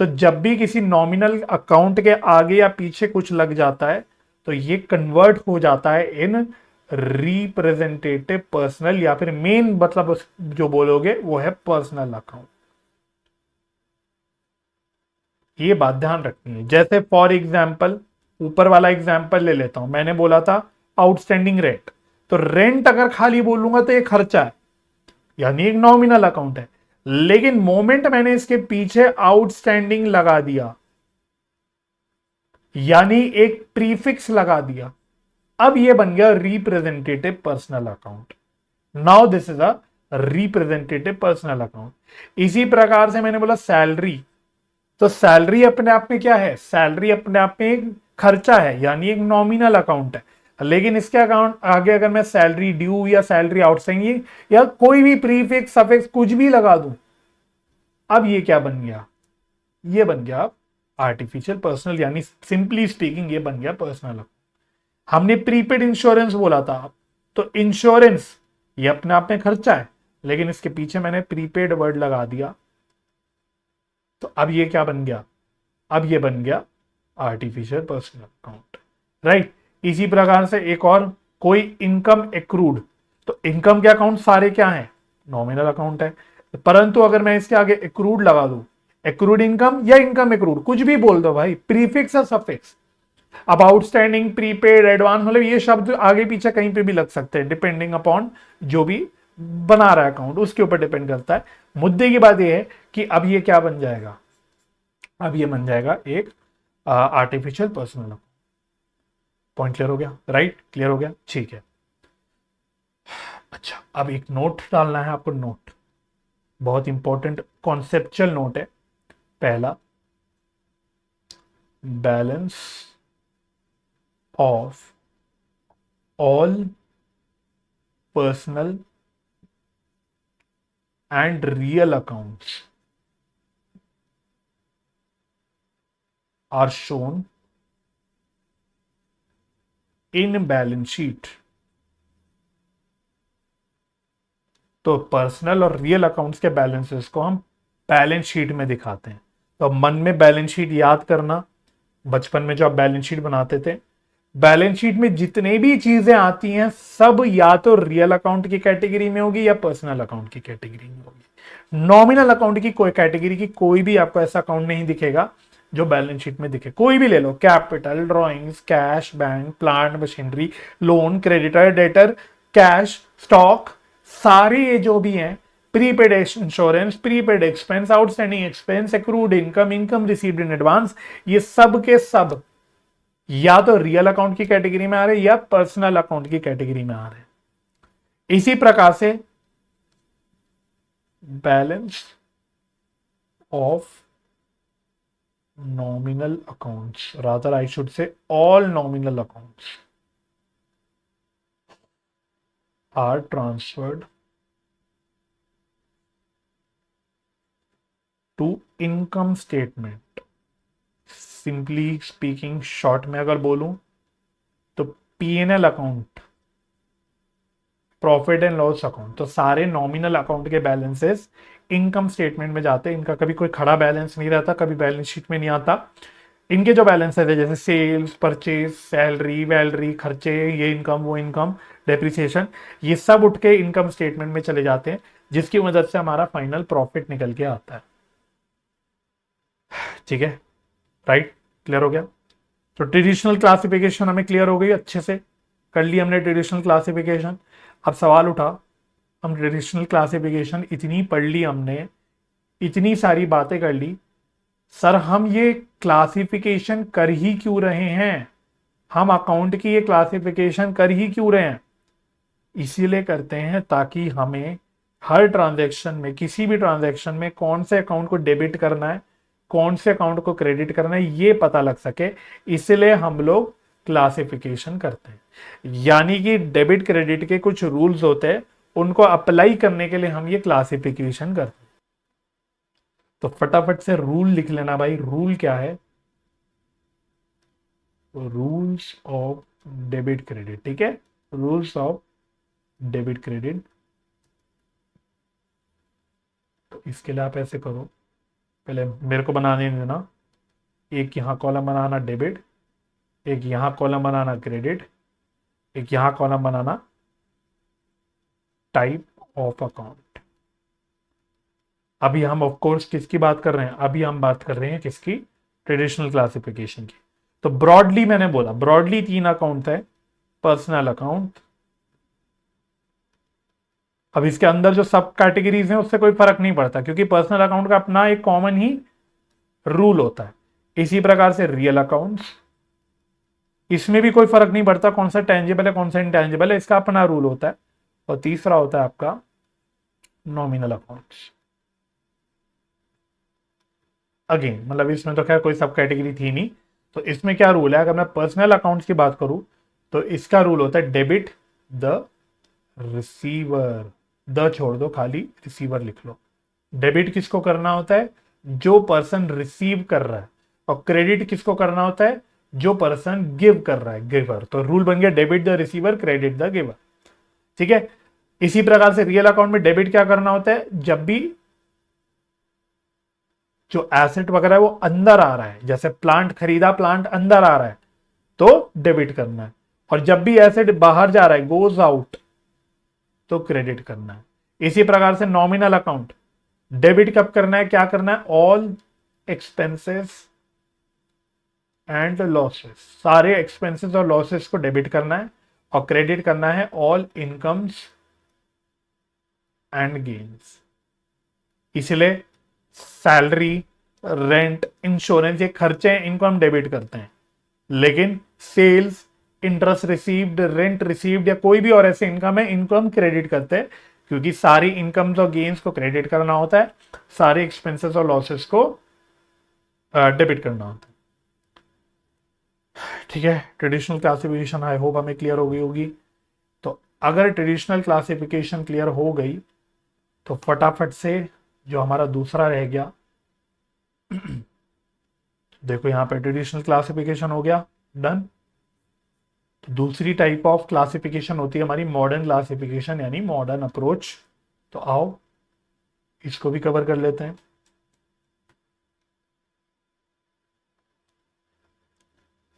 तो जब भी किसी नॉमिनल अकाउंट के आगे या पीछे कुछ लग जाता है तो ये कन्वर्ट हो जाता है इन रिप्रेजेंटेटिव पर्सनल, या फिर मेन मतलब जो बोलोगे वो है पर्सनल अकाउंट। ये बात ध्यान रखनी है। जैसे फॉर एग्जाम्पल, ऊपर वाला एग्जाम्पल ले लेता हूं, मैंने बोला था आउटस्टैंडिंग रेंट, तो रेंट अगर खाली बोलूंगा तो ये खर्चा है, यानी एक नॉमिनल अकाउंट है, लेकिन मोमेंट मैंने इसके पीछे आउटस्टैंडिंग लगा दिया, यानी एक प्रीफिक्स लगा दिया, अब ये बन गया representative personal account. Now this is a representative personal account. इसी प्रकार से मैंने बोला सैलरी, तो सैलरी अपने आप में क्या है? सैलरी अपने आप में एक खर्चा है, यानी एक नॉमिनल अकाउंट है, लेकिन इसके अकाउंट आगे अगर मैं सैलरी ड्यू या सैलरी आउटस्टैंडिंग या कोई भी प्रीफिक्स सफिक्स कुछ भी लगा दूं, अब ये क्या बन गया? ये बन गया आर्टिफिशियल पर्सनल, यानी सिंपली स्पीकिंग ये बन गया पर्सनल। हमने प्रीपेड इंश्योरेंस बोला था, तो इंश्योरेंस ये अपने आप में खर्चा है, लेकिन इसके पीछे मैंने प्रीपेड वर्ड लगा दिया, तो अब ये क्या बन गया, अब ये बन गया आर्टिफिशियल पर्सनल अकाउंट, राइट। इसी प्रकार से एक और, कोई इनकम एक्रूड, तो इनकम के अकाउंट सारे क्या है, नॉमिनल अकाउंट है, परंतु अगर मैं इसके आगे एक्रूड लगा दूं, एक्रूड इनकम या इनकम एक्रूड, कुछ भी बोल दो भाई, प्रीफिक्स या सफिक्स। अब आउटस्टैंडिंग, प्रीपेड, एडवांस, मतलब ये शब्द आगे पीछे कहीं पे भी लग सकते हैं, डिपेंडिंग अपॉन जो भी बना रहा है अकाउंट, उसके ऊपर डिपेंड करता है। मुद्दे की बात यह है कि अब ये क्या बन जाएगा, अब ये बन जाएगा एक आर्टिफिशियल पर्सनल। पॉइंट क्लियर हो गया, राइट, क्लियर हो गया, ठीक है। अच्छा, अब एक नोट डालना है आपको, नोट बहुत इंपॉर्टेंट कॉन्सेप्चुअल नोट है। पहला, balance of all personal and real accounts are shown in balance sheet. तो पर्सनल और रियल अकाउंट्स के बैलेंसेस को हम बैलेंस शीट में दिखाते हैं। तो अब मन में बैलेंस शीट याद करना, बचपन में जो आप बैलेंस शीट बनाते थे, बैलेंस शीट में जितने भी चीजें आती हैं सब या तो रियल अकाउंट की कैटेगरी में होगी या पर्सनल अकाउंट की कैटेगरी में होगी। नॉमिनल अकाउंट की कोई कैटेगरी की कोई भी आपको ऐसा अकाउंट नहीं दिखेगा जो बैलेंस शीट में दिखे। कोई भी ले लो, capital, drawings, cash, bank, plant machinery, loan, creditor, debtor, cash, stock, सारे ये जो भी हैं, prepaid insurance, prepaid expense, outstanding expense, accrued income, income received in advance, ये सब के सब या तो रियल अकाउंट की कैटेगरी में आ रहे या पर्सनल अकाउंट की कैटेगरी में आ रहे। इसी प्रकार से balance of nominal accounts, rather I should say all nominal accounts are transferred to income statement। Simply speaking, short में अगर बोलूं तो P&L account, profit and loss account, तो सारे नॉमिनल अकाउंट के बैलेंसेस इनकम स्टेटमेंट में जाते हैं। इनका कभी कोई खड़ा बैलेंस नहीं रहता, कभी बैलेंस शीट में नहीं आता। इनके जो बैलेंस है जैसे सेल्स, परचेज, सैलरी, वैलरी, खर्चे, ये इनकम, वो इनकम, डेप्रिसिएशन, ये सब उठ के इनकम स्टेटमेंट में चले जाते हैं, जिसकी मदद से हमारा फाइनल प्रॉफिट निकल के आता है। ठीक है, राइट, क्लियर हो गया। तो ट्रेडिशनल क्लासिफिकेशन हमें क्लियर हो गई, अच्छे से कर ली हमने ट्रेडिशनल क्लासिफिकेशन। अब सवाल उठा, हम ट्रेडिशनल क्लासिफिकेशन इतनी पढ़ ली हमने, इतनी सारी बातें कर ली, सर हम ये क्लासिफिकेशन कर ही क्यों रहे हैं, हम अकाउंट की ये क्लासिफिकेशन कर ही क्यों रहे हैं? इसीलिए करते हैं ताकि हमें हर ट्रांजैक्शन में, किसी भी ट्रांजैक्शन में कौन से अकाउंट को डेबिट करना है, कौन से अकाउंट को क्रेडिट करना है, ये पता लग सके। इसलिए हम लोग क्लासिफिकेशन करते हैं, यानी कि डेबिट क्रेडिट के कुछ रूल्स होते हैं, उनको अप्लाई करने के लिए हम ये क्लासिफिकेशन करते हैं। तो फटाफट से रूल लिख लेना भाई, रूल क्या है, रूल्स ऑफ डेबिट क्रेडिट। ठीक है, रूल्स ऑफ डेबिट क्रेडिट। तो इसके लिए आप ऐसे करो, पहले मेरे को बनाने देना, एक यहां कॉलम बनाना डेबिट, एक यहां कॉलम बनाना क्रेडिट, एक यहां column banana type of account. अभी हम ऑफ कोर्स किसकी बात कर रहे हैं, अभी हम बात कर रहे हैं किसकी, ट्रेडिशनल क्लासिफिकेशन की। तो ब्रॉडली मैंने बोला, ब्रॉडली 3 अकाउंट है, पर्सनल अकाउंट। अब इसके अंदर जो सब कैटेगरीज हैं उससे कोई फर्क नहीं पड़ता, क्योंकि पर्सनल अकाउंट का अपना एक कॉमन ही रूल होता है। इसी प्रकार से रियल अकाउंट्स, इसमें भी कोई फर्क नहीं पड़ता कौन सा टेंजिबल है कौन सा इंटेंजिबल है, इसका अपना रूल होता है। और तीसरा होता है आपका नॉमिनल अकाउंट्स। अगेन मतलब इसमें तो खैर कोई सब कैटेगरी थी नहीं, तो इसमें क्या रूल है, अगर मैं पर्सनल अकाउंट्स की बात करूं तो इसका रूल होता है डेबिट द रिसीवर, द छोड़ दो, खाली रिसीवर लिख लो। डेबिट किसको करना होता है, जो पर्सन रिसीव कर रहा है, और क्रेडिट किसको करना होता है, जो पर्सन गिव कर रहा है, गिवर, तो रूल बन गया debit the receiver credit the giver. ठीक है। इसी प्रकार से रियल अकाउंट में डेबिट क्या करना होता है, जब भी जो एसेट वगैरह है वो अंदर आ रहा है, जैसे प्लांट खरीदा, प्लांट अंदर आ रहा है तो डेबिट करना है, और जब भी एसेट बाहर जा रहा है, गोज आउट, तो क्रेडिट करना है। इसी प्रकार से नॉमिनल अकाउंट डेबिट कब करना है, क्या करना है, ऑल एक्सपेंसेस एंड लॉसेस, सारे एक्सपेंसेस और लॉसेस को डेबिट करना है, और क्रेडिट करना है ऑल इनकम्स एंड गेन्स। इसलिए सैलरी, रेंट, इंश्योरेंस, ये खर्चे हैं, इनको हम डेबिट करते हैं, लेकिन sales, interest received, rent received या कोई भी और ऐसे इनकम है, इनको हम क्रेडिट करते हैं, क्योंकि सारी इनकम्स और गेन्स को क्रेडिट करना होता है, सारे एक्सपेंसेस और लॉसेस को डेबिट करना होता है। ठीक है। ट्रेडिशनल क्लासिफिकेशन आई होप हमें क्लियर हो गई होगी। तो अगर ट्रेडिशनल क्लासिफिकेशन क्लियर हो गई तो फटाफट से जो हमारा दूसरा रह गया, देखो यहां पे ट्रेडिशनल क्लासिफिकेशन हो गया, डन। तो दूसरी टाइप ऑफ क्लासिफिकेशन होती है हमारी मॉडर्न क्लासिफिकेशन, यानी मॉडर्न अप्रोच। तो आओ इसको भी कवर कर लेते हैं।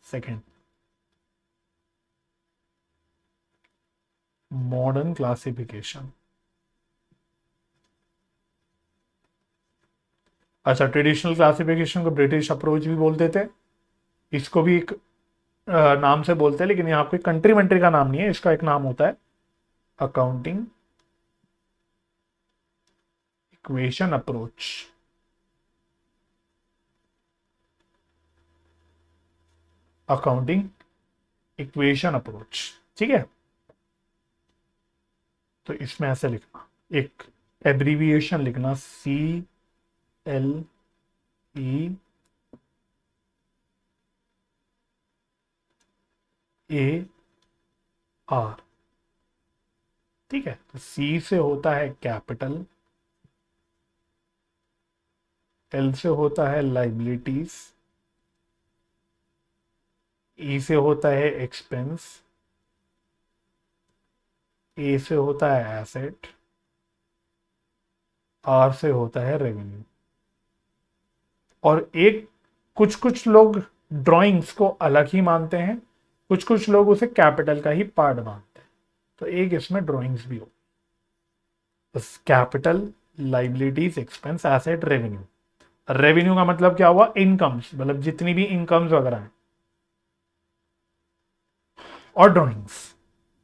Second, modern classification. अच्छा, ट्रेडिशनल क्लासिफिकेशन को ब्रिटिश अप्रोच भी बोलते थे, इसको भी एक नाम से बोलते हैं, लेकिन यहाँ कोई कंट्री वंट्री का नाम नहीं है, इसका एक नाम होता है accounting equation approach. Accounting equation approach. ठीक है। तो इसमें ऐसे लिखना, एक एब्रीविएशन लिखना, CLEAR। ठीक है। तो सी से होता है कैपिटल, एल से होता है लाइबिलिटीज, ई से होता है एक्सपेंस, ए से होता है एसेट, आर से होता है रेवेन्यू। और एक, कुछ कुछ लोग ड्राइंग्स को अलग ही मानते हैं, कुछ कुछ लोग उसे कैपिटल का ही पार्ट मानते हैं, तो एक इसमें ड्राइंग्स भी हो, बस capital, liabilities, expense, asset, revenue. Revenue का मतलब क्या हुआ, इनकम्स, मतलब जितनी भी इनकम्स वगैरह हैं, और ड्राइंग्स।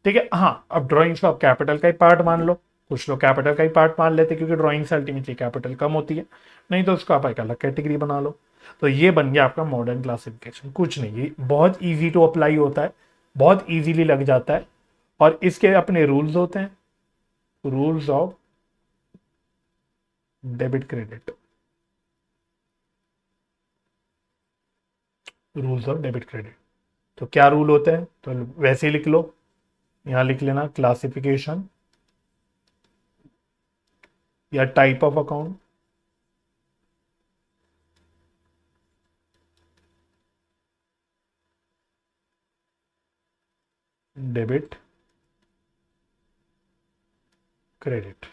ठीक है। हाँ, अब ड्राइंग्स को आप कैपिटल का ही पार्ट मान लो, कुछ लोग कैपिटल का ही पार्ट मान लेते, क्योंकि ड्राइंग से अल्टीमेटली कैपिटल कम होती है, नहीं तो उसको आप एक अलग कैटेगरी बना लो। तो ये बन गया आपका मॉडर्न क्लासिफिकेशन। कुछ नहीं, ये बहुत इजी टू अप्लाई होता है, बहुत इजीली लग जाता है, और इसके अपने रूल्स होते हैं, rules of debit credit, rules of debit credit. तो क्या रूल होते हैं, तो वैसे ही लिख लो, यहां लिख लेना क्लासिफिकेशन या type of account, debit credit.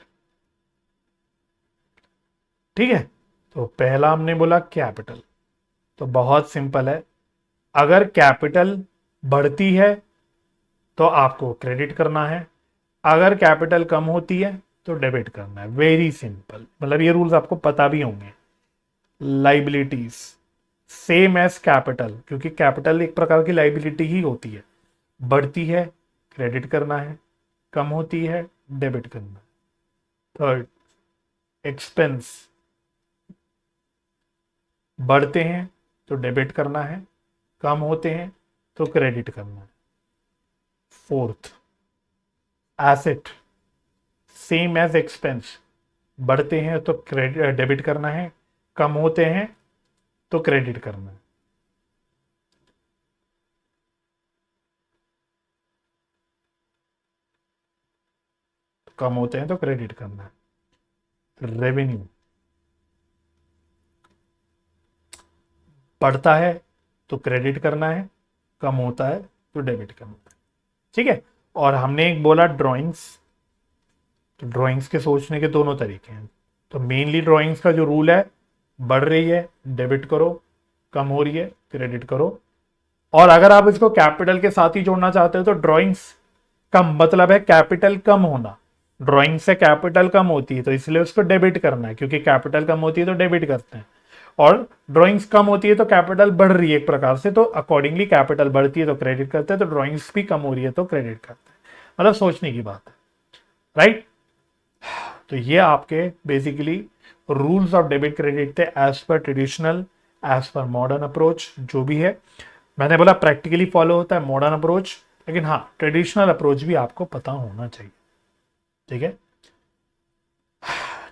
ठीक है। तो पहला हमने बोला कैपिटल, तो बहुत सिंपल है, अगर कैपिटल बढ़ती है तो आपको क्रेडिट करना है, अगर कैपिटल कम होती है तो डेबिट करना है। वेरी सिंपल, मतलब ये रूल्स आपको पता भी होंगे। लाइबिलिटीज सेम एज कैपिटल, क्योंकि कैपिटल एक प्रकार की लाइबिलिटी ही होती है, बढ़ती है क्रेडिट करना है, कम होती है डेबिट करना है। थर्ड, एक्सपेंस बढ़ते हैं तो डेबिट करना है, कम होते हैं तो क्रेडिट करना है। Fourth, asset same as expense, बढ़ते हैं तो क्रेडिट डेबिट करना है, कम होते हैं तो क्रेडिट करना है। कम होते हैं तो क्रेडिट करना है। रेवेन्यू बढ़ता है तो क्रेडिट करना है, कम होता है तो डेबिट करना है। ठीक है। और हमने एक बोला ड्राइंग्स, तो ड्राइंग्स के सोचने के दोनों तरीके हैं। तो मेनली ड्राइंग्स का जो रूल है, बढ़ रही है डेबिट करो, कम हो रही है क्रेडिट करो। और अगर आप इसको कैपिटल के साथ ही जोड़ना चाहते हो तो ड्राइंग्स का मतलब है कैपिटल कम होना। ड्राइंग से कैपिटल कम होती है तो इसलिए उसको डेबिट करना है, क्योंकि कैपिटल कम होती है तो डेबिट करते हैं। और ड्राइंग्स कम होती है तो कैपिटल बढ़ रही है एक प्रकार से, तो अकॉर्डिंगली कैपिटल बढ़ती है तो क्रेडिट करते हैं, तो ड्राइंग्स भी कम हो रही है तो क्रेडिट करते हैं। मतलब सोचने की बात है, राइट। तो ये आपके basically rules of debit credit थे as per traditional, as per modern approach जो भी है। मैंने बोला प्रैक्टिकली फॉलो होता है मॉडर्न अप्रोच, लेकिन हाँ ट्रेडिशनल अप्रोच भी आपको पता होना चाहिए। ठीक है,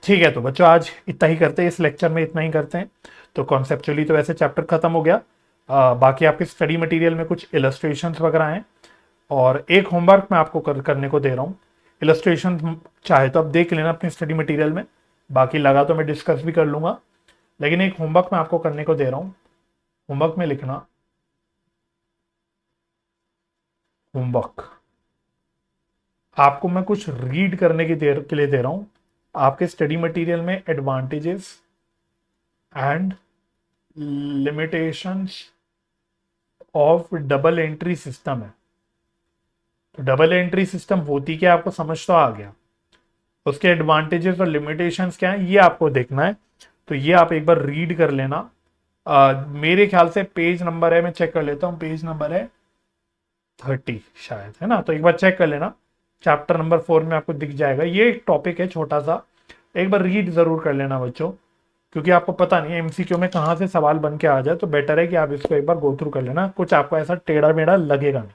ठीक है। तो बच्चों आज इतना ही करते हैं, इस लेक्चर में इतना ही करते हैं। तो कॉन्सेप्चुअली तो वैसे चैप्टर खत्म हो गया। बाकी आपके स्टडी मटेरियल में कुछ इलस्ट्रेशंस वगैरह हैं, और एक होमवर्क मैं आपको करने को दे रहा हूँ। इलस्ट्रेशन चाहे तो आप देख लेना अपनी स्टडी मटेरियल में, बाकी लगा तो मैं डिस्कस भी कर लूंगा। लेकिन एक होमवर्क मैं आपको करने को दे रहा हूँ। होमवर्क में लिखना, होमवर्क आपको मैं कुछ रीड करने की देर के लिए दे रहा हूँ। आपके स्टडी मटेरियल में advantages and limitations of double entry system है। तो डबल एंट्री सिस्टम होती क्या, आपको समझ तो आ गया। उसके एडवांटेजेस और लिमिटेशंस क्या है ये आपको देखना है। तो ये आप एक बार रीड कर लेना। मेरे ख्याल से पेज नंबर है, मैं चेक कर लेता हूँ, पेज नंबर है 30 शायद, है ना। तो एक बार चेक कर लेना, चैप्टर नंबर 4 में आपको दिख जाएगा। ये एक टॉपिक है छोटा सा, एक बार रीड जरूर कर लेना बच्चों, क्योंकि आपको पता नहीं है एमसीक्यू में कहाँ से सवाल बन के आ जाए। तो बेटर है कि आप इसको एक बार गो थ्रू कर लेना, कुछ आपको ऐसा टेढ़ा मेढ़ा लगेगा नहीं।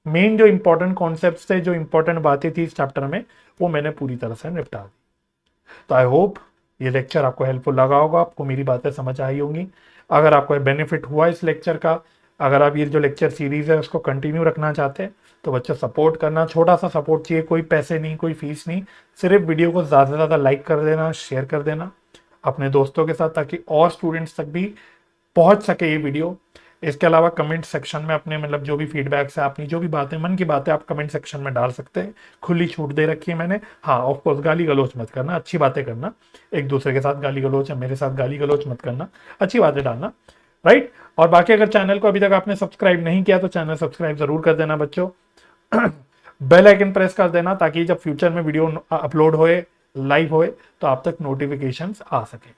मेन जो इंपॉर्टेंट कॉन्सेप्ट थे, जो इंपॉर्टेंट बातें थी इस चैप्टर में, वो मैंने पूरी तरह से निपटा दी। तो आई होप ये लेक्चर आपको हेल्पफुल लगा होगा, आपको मेरी बातें समझ आई होंगी। अगर आपको बेनिफिट हुआ इस लेक्चर का, अगर आप ये जो लेक्चर सीरीज है उसको कंटिन्यू रखना चाहते हैं, तो बच्चों सपोर्ट करना, छोटा सा सपोर्ट चाहिए, कोई पैसे नहीं, कोई फीस नहीं। सिर्फ वीडियो को ज़्यादा से ज़्यादा लाइक कर देना, शेयर कर देना अपने दोस्तों के साथ, ताकि और स्टूडेंट्स तक भी पहुंच सके ये वीडियो। इसके अलावा कमेंट सेक्शन में अपने मतलब जो भी फीडबैक्स है, अपनी जो भी बातें, मन की बातें आप कमेंट सेक्शन में डाल सकते हैं। खुली छूट दे रखी है मैंने। हाँ ऑफकोर्स गाली गलोच मत करना, अच्छी बातें करना, एक दूसरे के साथ गाली गलोच या मेरे साथ गाली गलोच मत करना, अच्छी बातें डालना, राइट। और बाकी अगर चैनल को अभी तक आपने सब्सक्राइब नहीं किया तो चैनल सब्सक्राइब जरूर कर देना बच्चों। बेल आइकन प्रेस कर देना, ताकि जब फ्यूचर में वीडियो अपलोड होए, लाइव होए, तो आप तक नोटिफिकेशंस आ सके।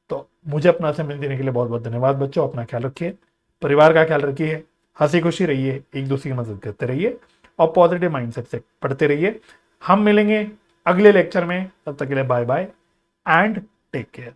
तो मुझे अपना समय देने के लिए बहुत बहुत धन्यवाद बच्चों। अपना ख्याल रखिए, परिवार का ख्याल रखिए, हंसी खुशी रहिए, एक दूसरे की मदद करते रहिए, और पॉजिटिव माइंडसेट से पढ़ते रहिए। हम मिलेंगे अगले लेक्चर में, तब तक के लिए bye bye and take care.